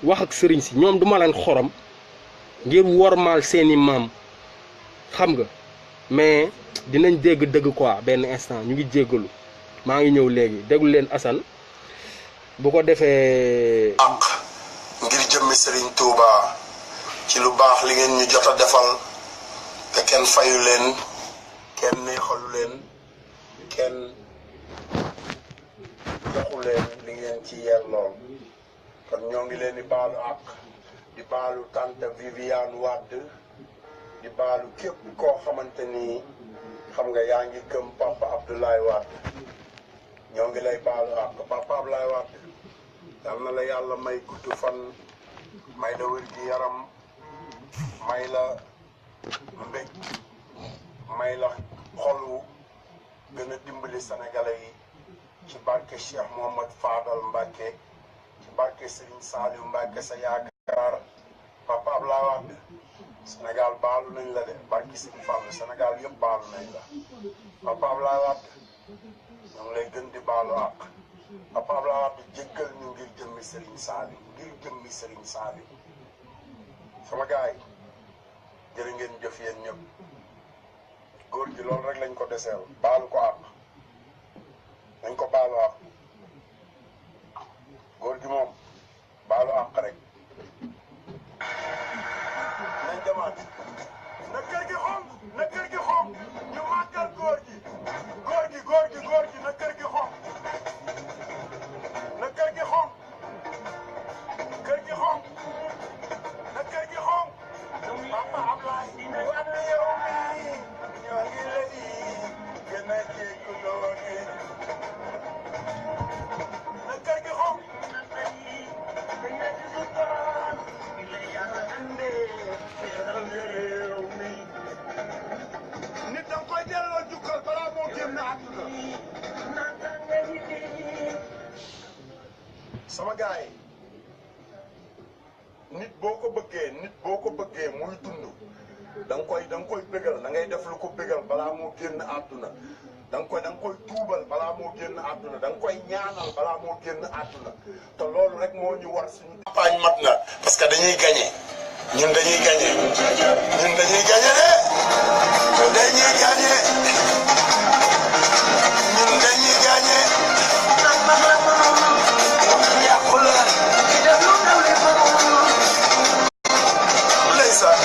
wax ak sëriñ si ñoom duma leen xorom ngir wormaal seeni maam xam nga mais dinañ dégg dëgg quoi benn instant ñu ngi jéggalu maa ngi ñëw léegi déglu leen Assane bu ko defee ngir jëmmi Serigne Touba ci lu baax li ngeen ñu jot a defal te kenn fayu leen kenn neexalu leen kenn joxu leen li ngeen ci yellool kon ñoo ngi leen di baalu àq di baalu tante Viviane Wade di baalu képp koo xamante ni xam nga yaa ngi gëm Papa Abdoulaye Wade ñoo ngi lay baalu àq Papa Abdoulaye Wade yal na la yàlla may gudd fan may la wér gi yaram may la mbég may la xolu gën a dimbali sénégalais yi ci barke Cheikh Mohamad Fadal Mbacke ci barke Serigne Saliou Mbacke sa yaakaar Papa Abdoulaye Wade Sénégal baalu nañ la de barke Serigne Fall Sénégal yëpp baalu nañ la Papa Abdoulaye Wade ñoo ngi lay gën di baalu àq Papa Abdoulaye Wade jéggal ñu ngir jëmmi Serigne Saliou sama gars yi jërë ngeen jëf yéen ñëpp góor gi loolu rek lañ ko deseel baalu ko àq nañ ko baalu àq gi moom baalu àq rek nañ demaat na kër gi xonk na kër gi xonk ñu màggal góor gi góor gi góor gi góor gi na kër gi xonk na kër gi xonk kër gi xonk na kër gi xonk Papa Ablaye war na yow mii ñoo ngi lay gën a jégguloo ni na kër gi xonk nit danga koy delloo jukkal balaa moo génn àdduna sama gars yi nit boo ko bëggee muy dund da nga koy bégal da ngay def lu ko bégal balaa moo génn àdduna da nga koy tuubal balaa moo génn àdduna da nga koy ñaanal balaa moo génn àdduna te loolu rek moo ñu war suñu campagne mat na parce que dañuy gagné ñun dañuy gagné de dañuy gagné ñun dañuy gagné yàqu la ndeysaan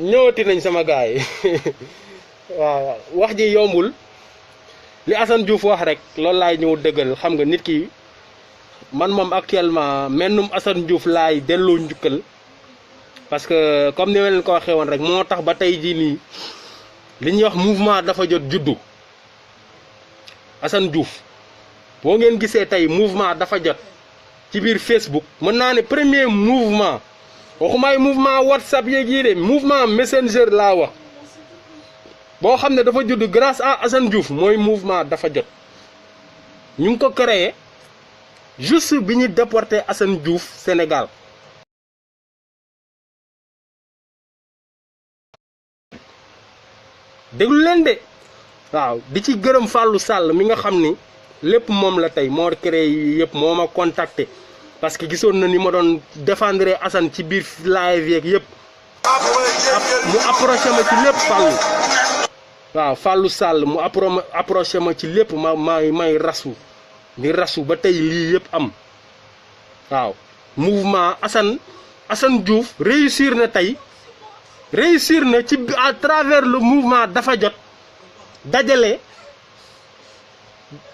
ñëwati nañ sama gaay waaw wax ji yombul li Assane Diouf wax rek loolu laay ñëw dëggal xam nga nit ki man moom actuellement mennum Assane Diouf laay delloo njukkal parce que comme ni ma leen ko waxee woon rek moo tax ba tey jii nii li ñuy wax mouvement dafa jot juddu Assane Diouf boo ngeen gisee tey mouvement dafa jot ci biir Facebook mën naa ne premier mouvement waxumaay mouvement WhatsApp yeeg yii de mouvement Messenger laa wax boo xam ne dafa judd grâce à Assane Diouf mooy mouvement dafa jot ñu ngi ko créé juste bi ñu déporté Assane Diouf Sénégal déglu leen de waaw di ci gërëm Fallou Sall mi nga xam ni lépp moom la tey moo créé yi yëpp moo ma contacté parce que gisoon na ni ma doon défendre Assane ci biir live yeeg yëpp mu approché ma ci lépp Fallou waaw Fallou Sall mu approché ma ci lépp may rasu di rasu ba tey lii yëpp am waaw mouvement Assane Diouf réussir na tey réussir na ci à travers le mouvement dafa jot dajale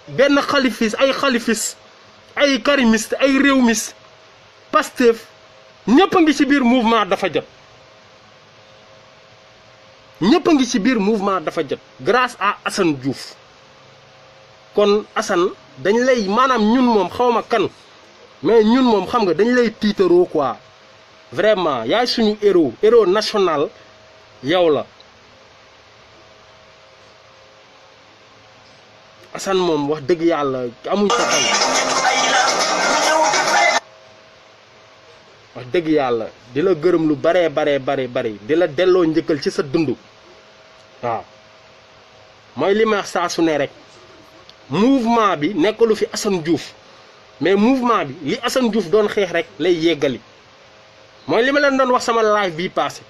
benn xalifis ay karimiste ay réewmis Pastef ñëpp a ngi ci biir mouvement dafa jot ñëpp a ngi ci biir mouvement dafa jot grâce à Assane Diouf kon Assane dañ lay maanaam ñun moom xawma kan mais ñun moom xam nga dañ lay tiitaroo quoi vraiment yaay suñu héros national yow la Assane moom wax dëgg yàlla amuñ sa xel wax dëgg yàlla di la gërëm lu bare di la delloo njëkkal ci sa dund waaw mooy li ma saa su ne rek mouvement bi nekkalu fi Assane Diouf mais mouvement bi li Assane Diouf doon xeex rek lay yeggali mooy li ma leen doon wax sama live bii passé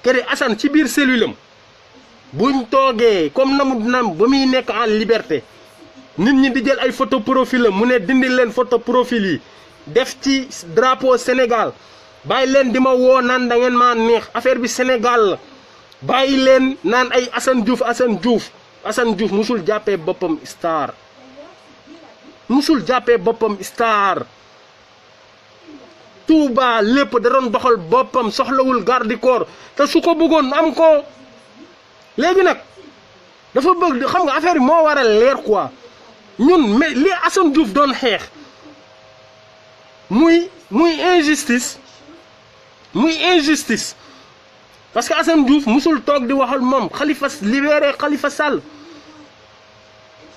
que Assane ci biir cellule am buñ toogee comme nam ba muy nekk en liberté nit ñi di jël ay photo profil am mu ne dindi leen photo profil yi def ci drapeau Sénégal bàyyi leen di ma woo naan da ngeen maa neex affaire bi Sénégal la bàyyi leen naan ay Assane Diouf musul jàppee boppam star Touba lépp da doon doxal boppam soxlawul garde corps te su ko bëggoon am ko léegi nag dafa bëgg xam nga affaire bi moo war a leer quoi ñun mais li Assane Diouf doon xeex muy injustice parce que Assane Diouf musul toog di waxal moom libéré Khalifa Sall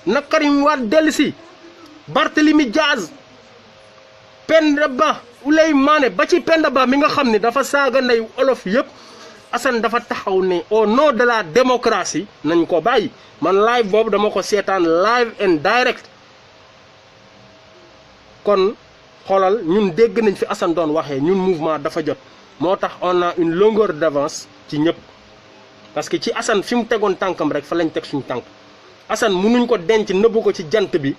na Karim Wade dellusi Barthélemy Diaz Penda Ba Ouleye ba ci Penda Ba mi nga xam ne dafa saaga ndey olof yëpp Assane dafa taxaw ne au nom de la démocratie nañ ko bàyyi man live boobu dama ko seetaan live and direct kon xoolal ñun dégg nañ fi Assane doon waxee ñun mouvement dafa jot moo tax on a une longueur d'avance ci ñëpp parce que ci Assane fi mu tegoon tànkam rek fa lañ teg suñu tànk Assane mënuñ ko denc nëbbu ko ci jant bi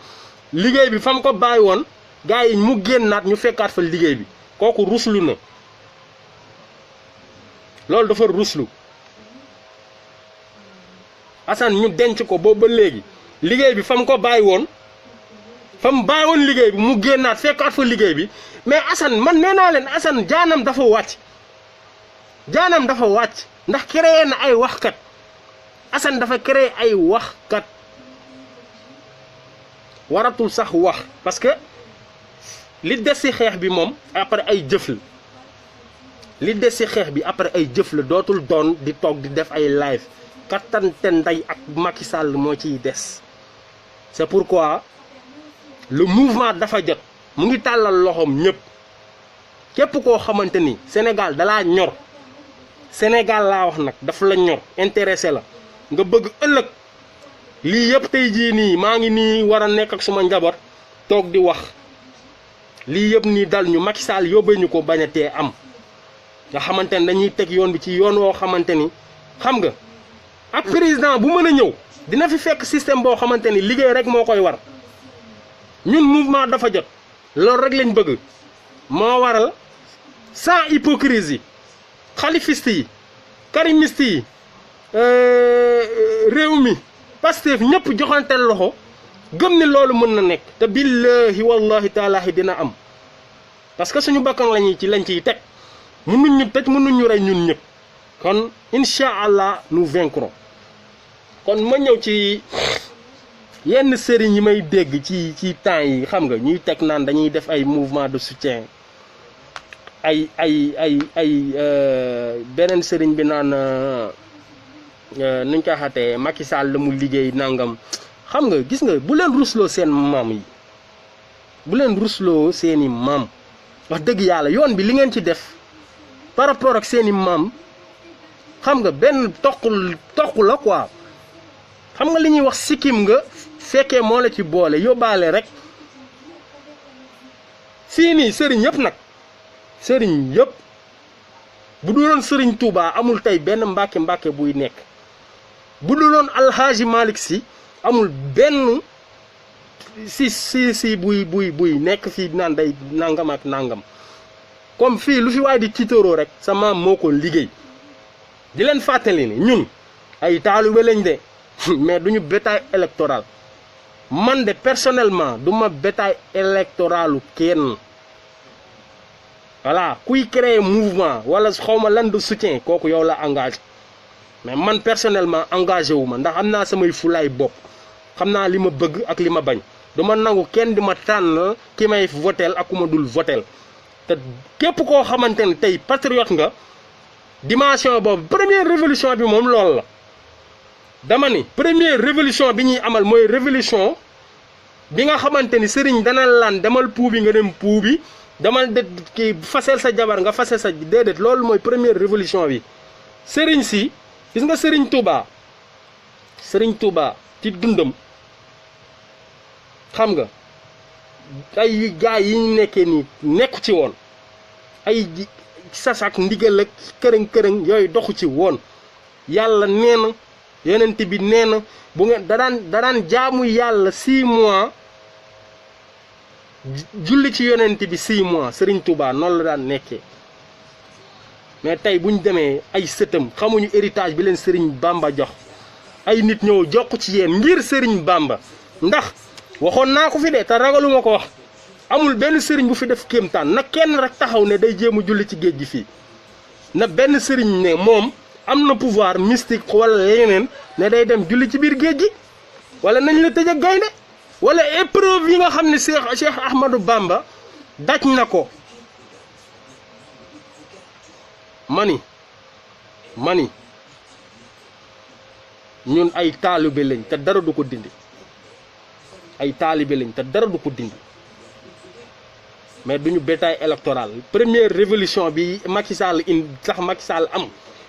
liggéey bi fa mu ko bàyyi woon gars yi mu génnaat ñu fekkaat fa liggéey bi kooku ruslu na loolu dafa ruslu Assane ñu denc ko boobu ba léegi liggéey bi fa mu ko bàyyi woon liggéey bi mu génnaat fekkaat fa liggéey bi mais Assane man nee naa leen Assane jaanam dafa wàcc ndax créé na ay waxkat Assane dafa créé ay waxkat waratul sax wax parce que li des ci xeex bi moom après ay jëf la dootul doon di toog di def ay live kattante nday ak Macky Sall moo ciy des c'est pourquoi le mouvement dafa jot mu ngi tàllal loxoom ñëpp képp koo xamante ni Sénégal dalaa ñor Sénégal laa wax nag dafa la ñor intéressé la nga bëgg ëllëg lii yëpp tey jii nii maa ngi nii war a nekk ak suma njaboot toog di wax lii yëpp nii dal ñu Macky Sall yóbbee ñu ko bañ a tee am nga xamante ni dañuy teg yoon bi ci yoon woo xamante ni xam nga ak président bu mën a ñëw dina fi fekk système boo xamante ni liggéey rek moo koy war ñun mouvement dafa jot loolu rek lañ bëgg moo waral sans hypocrisie xalifiste yi karimiste yi réew mi Pastef ñëpp joxanteel loxo gëm ni loolu mën na nekk te billahi wallahi taalaahi dina am parce que suñu bakkan lañuy ci lañ ciy teg mënuñ ñu tëj mënuñ ñu rey ñun ñëpp kon incha allah nous vaincrons kon ma ñëw ci yenn sëriñ yi may dégg ci temps yi xam nga ñuy teg naan dañuy def ay mouvement de soutien ay beneen sëriñ bi naan nuñ koy xatee Macky Sall la mu liggéey nangam xam nga gis nga bu leen rusloo seen maam yi bu leen rusloo seeni maam wax dëgg yàlla yoon bi li ngeen ci def par rapport ak seeni maam xam nga benn toq la quoi xam nga li ñuy wax sikkim nga fekkee moo la ci boole yóbbaale rek fii nii sëriñ yëpp nag sëriñ yëpp bu duloon sëriñ Touba amul tey benn mbàkke buy nekk bu duloon alxaaji Malick Sy amul benn si buy nekk fii naan day nangam ak nangam comme fii lu fi waay di tiitaroo rek sa maam moo ko liggéey di leen fàttali ni ñun ay taalibe lañ de mais duñu bétail électoral man de personnellement du ma bétail électoralu kenn voilà kuy créer mouvement wala xawma lan de soutien kooku yow la engagé mais man personnellement engagé wu ma ndax am naa samay fulaay bopp xam naa li ma bëgg ak li ma bañ du ma nangu kenn di ma tànn ki may votel ak ku ma dul votel te képp koo xamante ne tey patriote nga dimension boobu première révolution bi moom loolu la dama ni première révolution bi ñuy amal mooy révolution bi nga xamante ni sëriñ dana laan demal puubi nga dem puubi demal de kii fasel sa jabar nga fasel sa déedéet loolu mooy première révolution bi sëriñ si gis nga sëriñ Touba ci dundam xam nga ay gaay yi ñu nekkee nii nekku ci woon ay sasak ndigal ak kërëng yooyu doxu ci woon yàlla nee na yonent bi nee na bu ngeen da daan jaamu yàlla 6 mois julli ci yonent bi 6 mois Serigne Touba noonu la daan nekkee mais tey bu ñu demee ay sëtam xamuñu héritage bi leen Serigne Bamba jox ay nit ñëw jokk ci yéen ngir Serigne Bamba ndax waxoon naa ko fi de te ragaluma ko wax amul benn Serigne bu fi def kéemtaan na kenn rek taxaw ne day jéem a julli ci géej gi fii na benn Serigne ne moom am na pouvoir mystique wala leneen ne day dem julli ci biir géej gi wala nañ la tëj ak gaynde wala épreuve yi nga xam ne Cheikh Ahmadou Bamba daj na ko mani ñun ay taalibe lañ te dara du ko dindi ay taalibe lañ te dara du ko dindi mais duñu bétail électoral première révolution bi Macky Sall sax Macky Sall am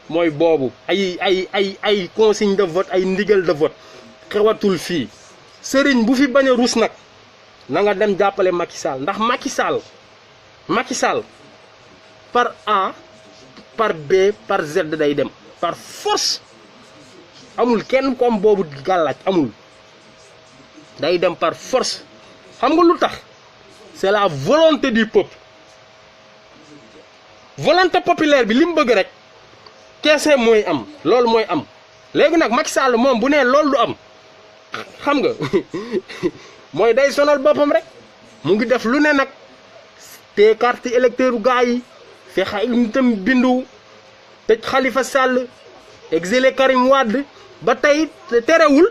mooy boobu ay consigne de vote ay ndigal de vote xewatul fii sëriñ bu fi bañ a ruus nag na nga dem jàppale Macky Sall ndax Macky Sall par A par B par Z day dem par force amul kenn ko am boobu gàllaaj amul day dem par force xam nga lu tax c'est la volonté du peuple volonté populaire bi li mu bëgg rek keese mooy am loolu mooy am léegi nag Macky Sall moom bu nee loolu du am xam nga mooy day sonal boppam rek mu ngi def lu ne nag te carte électeur gaa yi fexe ay nitam bindu tëj Khalifa Sall exilé Karim Wade ba tey terewul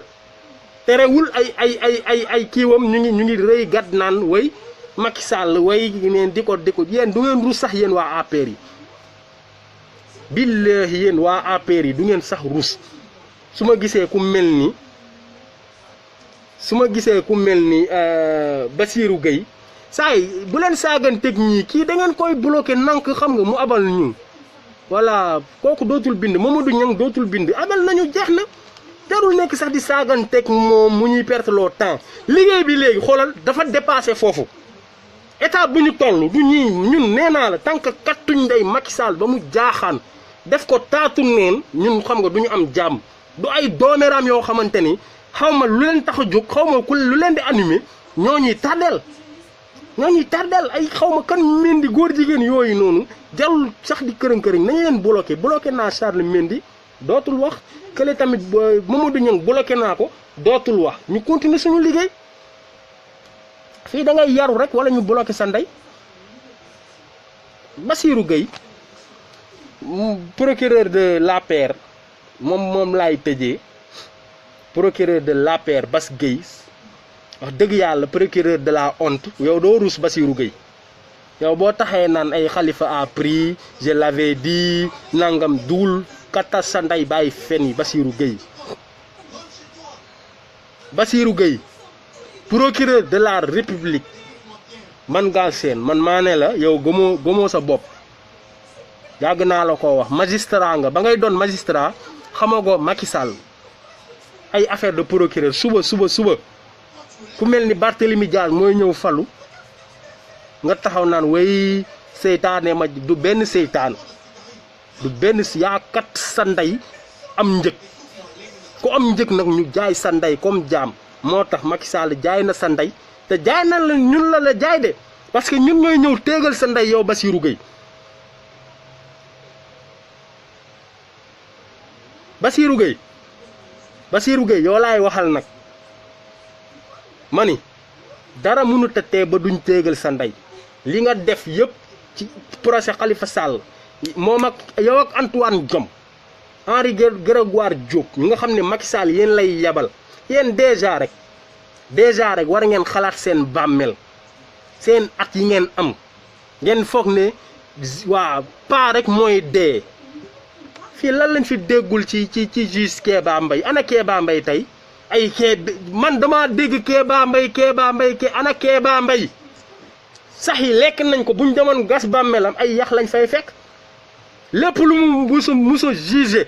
ay kiiwam ñu ngi rëy gàdd naan way Macky Sall way neen di ko yéen du ngeen rus sax yéen waa APR yi billahi yéen waa APR yi du ngeen sax rus su ma gisee ku mel ni Bassirou Gueye saa yi bu leen saaganteeg ñii kii da ngeen koy bloqué nank xam nga mu abal ñu voilà kooku dootul bind Mamadou Niang dootul bind abal nañu jeex na jarul nekk sax di saaganteeg moom mu ñuy perte loo temps liggéey bi léegi xoolal dafa dépassé foofu état bu ñu toll du ñii ñun nee naa la tant que kattuñ ndey Macky Sall ba mu jaaxaan def ko taatu neen ñun xam nga du ñu am jàmm du ay doomeeraam yoo xamante ni xaw ma lu leen tax a jóg xaw ma ku lu leen di animé ñoo ñuy tardeel ay xaw ma kan Mendy góor jigéen yooyu noonu jarul sax di kërën-kërën nañu leen bloqué naa Charles Mendy dootul wax kële tamit Mamadou Niang bloqué naa ko dootul wax ñu continuer suñu liggéey fii da ngay yaru rek wala ñu bloqué sa ndey Bassirou Gueye procureur de l'APR moom laay tëjee procureur de l'APR Bass Gueye wax dëgg yàlla procureur de la honte yow doo ruus Bassirou Gueye yow boo taxee naan ay Khalifa a pris je l'avais dit nangam duul katta sa ndey bàyyi fen yi Bassirou Gueye procureur de la république man gaa seen man maa ne la yow gëmoo sa bopp yàgg naa la ko wax magistrat nga ba ngay doon magistrat xamagoo Macky Sall ay affaire de procureur suba ku mel ni Barthélemy Diaz mooy ñëw falu nga taxaw naan way seytaane ma du benn seytaan yaa kat sa ndey am njëg ku am njëg nag ñu jaay sa ndey comme jaam moo tax Macky Sall jaay na sa ndey te jaay na la ñun la jaay de parce que ñun ñooy ñëw téegal sa ndey yow Bassirou Gueye Bassirou Gueye yow laay waxal nag ma ni dara mënut a tee ba duñ téegal sa ndey li nga def yëpp ci procès Khalifa Sall moom ak yow ak Antoine Diome Henri Grégoire Diop ñi nga xam ne Macky Sall yéen lay yabal yéen déjà rek war ngeen xalaat seen bàmmeel seen at yi ngeen am ngeen foog ne waa pas rek mooy dee fii lan lañ fi déggul ci juge Kéba Mbaye ana Kéba Mbaye tey ay man dama dégg Kéba Mbaye ana Kéba Mbaye sax yi lekk nañ ko buñ demoon gas bàmmeelam ay yax lañ fay fekk lépp lu mu musa jugé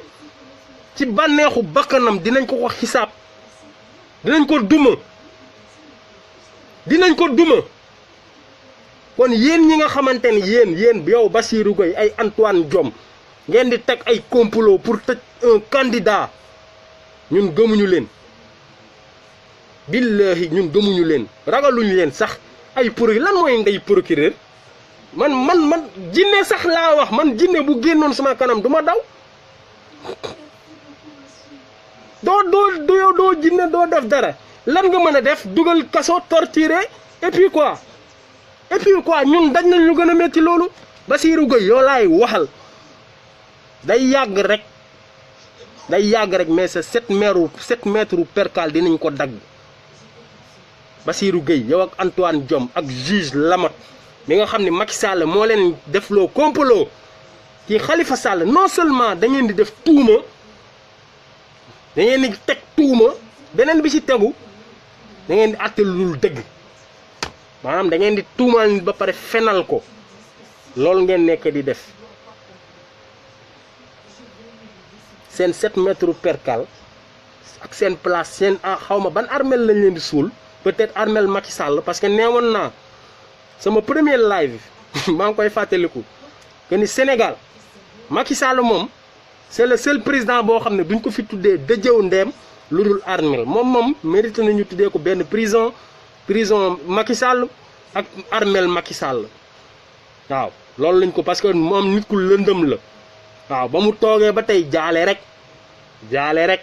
ci bànneexu bakkanam dinañ ko xisaab dinañ ko duma kon yéen ñi nga xamante ni yéen yow Bassirou Gueye ay Antoine Diome ngeen di teg ay complot pour tëj un candidat ñun gëmuñu leen billahi ñun gëmuñu leen ragaluñu leen sax ay lan mooy ndey procureur man jinne sax laa wax man jinne bu génnoon sama kanam du ma daw doo jinne doo def dara lan nga mën a def dugal kaso torturer et puis quoi ñun dañ nañ ñu gën a metti loolu Bassirou Gueye yoo laay waxal day yàgg rek mais sa 7 mètres percal dinañ ko dagg Bassirou Gueye yow ak Antoine Diome ak juge Lamotte mi nga xam ne Macky Sall moo leen def loo complot ci Khalifa Sall non seulement da ngeen di def tuuma da ngeen di teg tuuma beneen bi ci tegu da ngeen di àtte lu dëgg maanaam da ngeen di tuumaal nit ba pare fenal ko loolu ngeen nekk di def seen 7 mètres percal ak seen place seen xawma ban armel lañ leen di suul peut-être armel Macky Sall parce que neewoon naa sama premier live maa ngi koy fàttaliku que ni Sénégal Macky Sall moom c'est le seul président boo xam ne duñ ko fi tuddee dëjëw ndeem lu dul armel moom mérité nañu tuddee ko benn prison Macky Sall ak armel Macky Sall waaw loolu lañ ko parce que moom nit ku lëndëm la waaw ba mu toogee ba tey jaale rek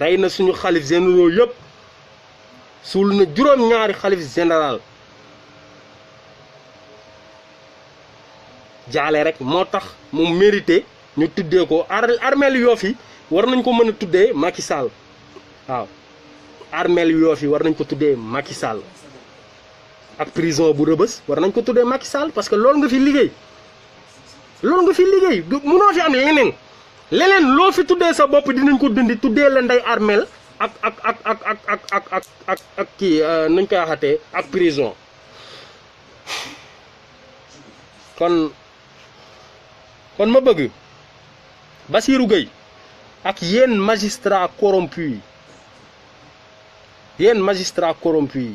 rey na suñu xalif généraux yëpp suul na juróom-ñaari xalif général jaale rek moo tax mu mérité ñu tuddee ko armeel Yoff yi war nañ ko mën a tuddee Macky Sall waaw armeel Yoff yi war nañ ko tuddee Macky Sall ak prison bu Rebeuss war nañ ko tuddee Macky Sall parce que loolu nga fi liggéey munoo fi am leneen loo fi tuddee sa bopp dinañ ko dindi tuddee la ndey armeel ak kii nuñ koy waxatee ak prison kon ma bëgg Bassirou Gueye ak yéen magistrat corrompu yi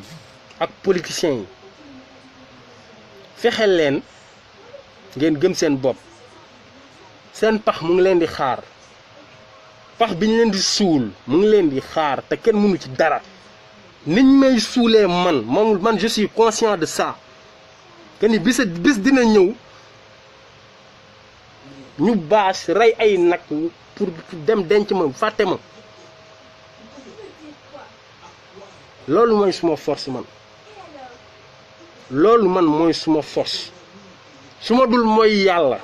ak politiciens yi fexe leen ngeen gëm seen bopp seen pax mu ngi leen di xaar pax bi ñu leen di suul mu ngi leen di xaar te kenn mënu ci dara niñ may suulee man je suis conscient de ça que ni bis dina ñëw ñu baas rey ay nag pour dem denc ma fàtte ma loolu mooy suma force man mooy suma force su ma dul mooy yàlla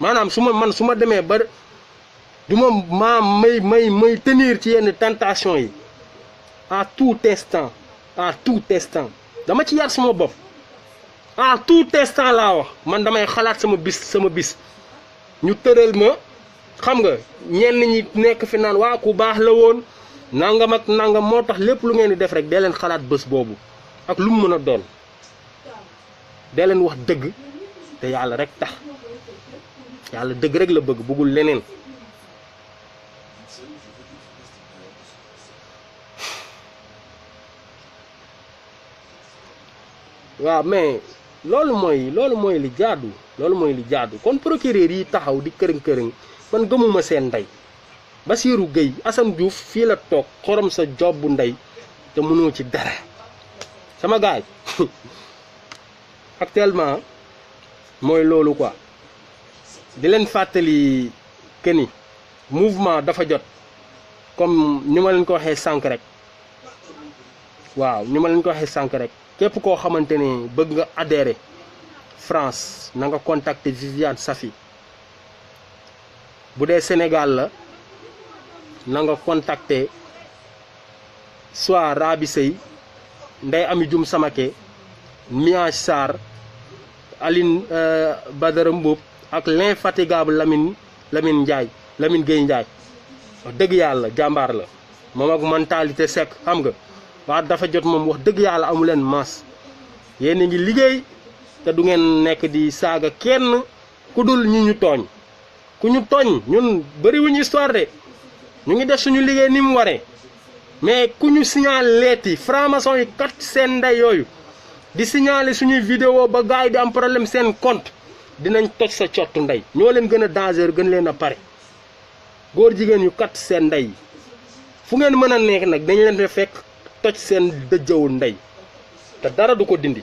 maanaam su ma demee ba du ma may tenir ci yenn tentation yi à tout instant dama ci yar sama bopp à tout instant laa wax man damay xalaat sama bis ñu tëral ma xam nga ñenn ñi nekk fi naan waa ku baax la woon nangam ak nangam moo tax lépp lu ngeen di def rek dee leen xalaat bés boobu ak lu mu mën a doon dee leen wax dëgg te yàlla rek tax yàlla dëgg rek la bëggul leneen waaw mais loolu mooy li jaadu kon procureur yi taxaw di kërëng man gëmuma seen ndey Bassirou Gueye Assane Diouf fii la toog xorom sa job bu ndey te mënoo ci dara sama gaay actuellement mooy loolu quoi di leen fàttali que ni mouvement dafa jot comme ni ma leen ko waxee sànq rek képp koo xamante ne bëgg nga adhérer France na nga contacter Viviane Safi bu dee Sénégal la na nga contacter soit Rabi Sey Ndeye Amy Dioum Samake Miage Sarr Aline Badara Mboup ak l'infatigable Lamine Gueye Ndiaye wax dëgg yàlla jàmbaar la moom ak mentalité sec xam nga waa dafa jot moom wax dëgg yàlla amu leen maas yéen a ngi liggéey te du ngeen nekk di saaga kenn ku dul ñu tooñ ku ñu tooñ ñun bëriwuñu histoire de ñu ngi def suñu liggéey ni mu waree mais ku ñu signaleeti franc-maçon yi kat seen ndey yooyu di signaler suñuy vidéo ba gars yi di am problème seen compte dinañ toj sa cottu ndey ñoo leen gën a danger gën leen a pare góor jigéen yu kat seen ndey fu ngeen mën a nekk nag dañ leen fekk toj seen dëjëwu ndey te dara du ko dindi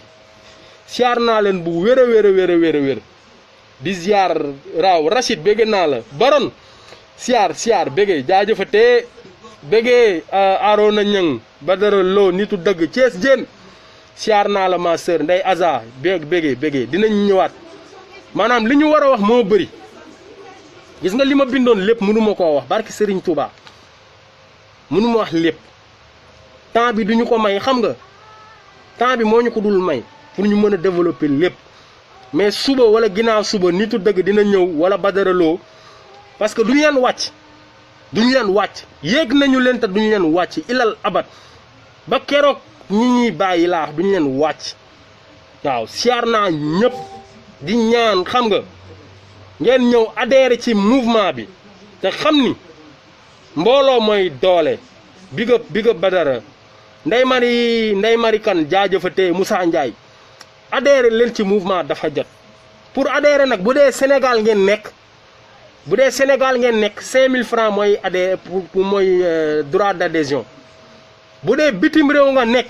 siyaar naa leen bu wér a wér di ziar raaw Rachid bégge naa la baron siyaar bégge jaajëfatee bégge Arona Ñang Badara Lo nitu dëgg Thiès Diène siyaar naa la ma sœur Ndey Aza bégge dinañ ñëwaat maanaam li ñu war a wax moo bëri gis nga li ma bindoon lépp mënuma koo wax barki Serigne Touba mënuma wax lépp temps bi duñu ko may xam nga temps bi moo ñu ko dul may pour ñu mën a développer lépp mais suba wala ginnaaw suba nitu dëgg dina ñëw wala Badara Lo parce que duñu leen wàcc yéeg nañu leen te duñu leen wàcc ilal abat ba keroog ñi ñuy bàyyi laax duñu leen wàcc waaw siyaar naa ñëpp di ñaan xam nga ngeen ñëw adhéré ci mouvement bi te xam ni mbooloo mooy doole big up Badara Ndeye Marie Kane jaajëfatee Moussa Ndiaye adhéré leen ci mouvement dafa jot pour adhérer nag bu dee Sénégal ngeen nekk bu dee Sénégal ngeen nekk 5000 francs mooy adhé mooy droit d'adhésion bu dee bitim réew nga nekk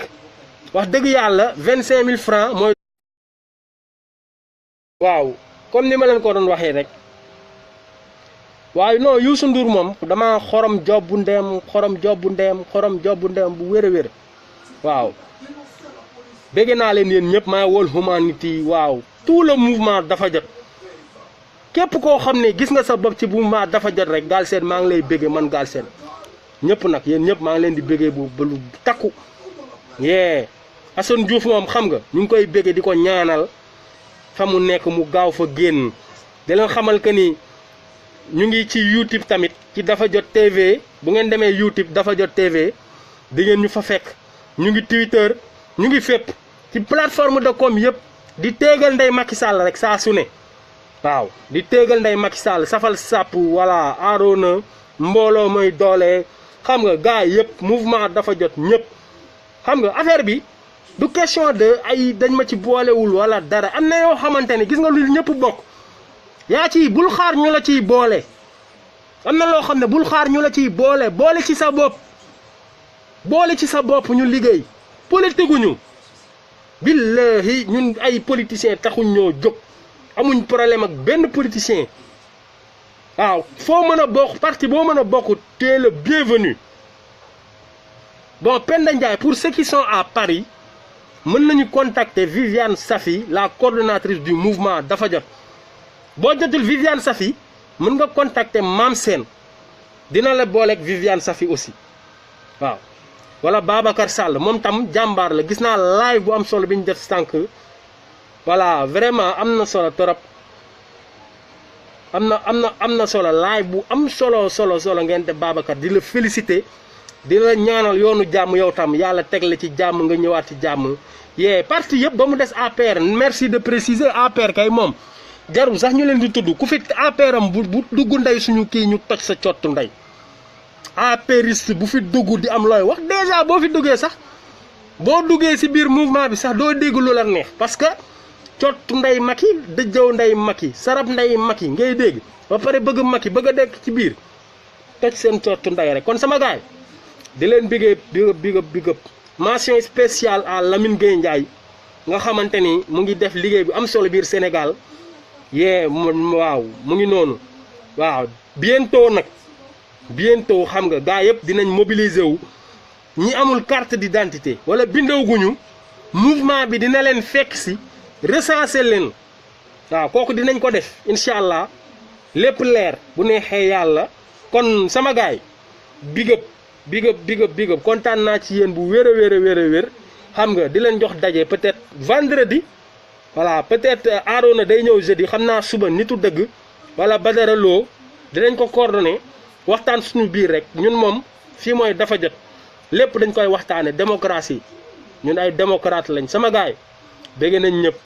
wax dëgg yàlla 25000 francs mooy. waaw comme ni ma leen ko doon waxee rek waaye non Youssou Ndour moom dama xorom jobbu ndeem bu wér a wér waaw bëgg naa leen yéen ñëpp maa World Humanity waaw tout le mouvement dafa jot képp koo xam ne gis nga sa bopp ci mouvement dafa jot rek Galsen maa ngi lay bëggee man Galsen ñëpp nag yéen ñëpp maa ngi leen di bëggee bu lu takku yee Assane Diouf moom xam nga ñu ngi koy bëggee di ko ñaanal fa mu nekk mu gaaw fa génn di leen xamal que ni ñu ngi ci YouTube tamit ci dafa jot TV bu ngeen demee YouTube dafa jot TV di ngeen ñu fa fekk ñu ngi Twitter ñu ngi fépp ci plateforme de com yëpp di téegal ndey Macky Sall rek saa su ne waaw di téegal ndey Macky Sall safal sàpp voilà Arona mbooloo mooy doole xam nga gars yëpp mouvement dafa jot ñëpp xam nga affaire bi du question de ay dañ ma ci boolewul wala dara am na yoo xamante ne gis nga lu ñëpp bokk yaa ci bul xaar ñu la ciy boole am na loo xam ne bul xaar ñu la ciy boole ci sa bopp ñu liggéey politique ñu billahi ñun ay politiciens taxuñ ñoo jóg amuñ problème ak benn politicien waaw foo mën a bokk parti boo mën a bokk t'es le bienvenu bon Penda Ndiaye pour ceux qui sont à Paris mën nañu contacter Viviane Safi la coordonnatrice du mouvement dafa jot boo jotul Viviane Safi mën nga contacter Mame Sène dina la booleeg Viviane Safi aussi waaw wala Babacar Sall moom tam jàmbaar la gis naa live bu am solo bi ñu def sànq voilà vraiment am na solo torop am na solo live bu am solo ngeen def Babacar di la féliciter di la ñaanal yoonu jàmm yow tam yàlla teg la ci jàmm nga ñëwaat ci jàmm yee parti yëpp ba mu des APR merci de préciser APR kay moom jarul sax ñu leen di tudd ku fi APR am bu dugg ndey suñu kii ñu toj sa cottu ndey APRiste bu fi dugg di am looy wax déjà boo fi duggee sax boo duggee ci biir mouvement bi sax doo dégg lu la neex parce que cottu ndey Macky dëjëw ndey Macky sarab ndey Macky ngay dégg ba pare bëgg Macky bëgg a dekk ci biir toj seen cottu ndey rek kon sama gaay di leen big up mention spéciale à Lamine Gueye Ndiaye nga xamante ni mu ngi def liggéey bu am solo biir Sénégal yee waaw mu ngi noonu waaw bientôt xam nga gaa yëpp dinañ mobiliser wu ñi amul carte d'identité wala bindooguñu mouvement bi dina leen fekk si recenser leen waaw kooku dinañ ko def incha allah lépp leer bu neexee yàlla kon sama gaay big up kontaan naa ci yéen bu wér a wér xam nga di leen jox daje peut-être vendredi voilà peut-être Arona day ñëw jeudi xam naa suba nitu dëgg wala Badara Lo dinañ ko coordonné waxtaan suñu biir rek ñun moom fii mooy dafa jot lépp dañ koy waxtaane démocratie ñun ay démocrate lañ sama gaay bëgg nañ ñëpp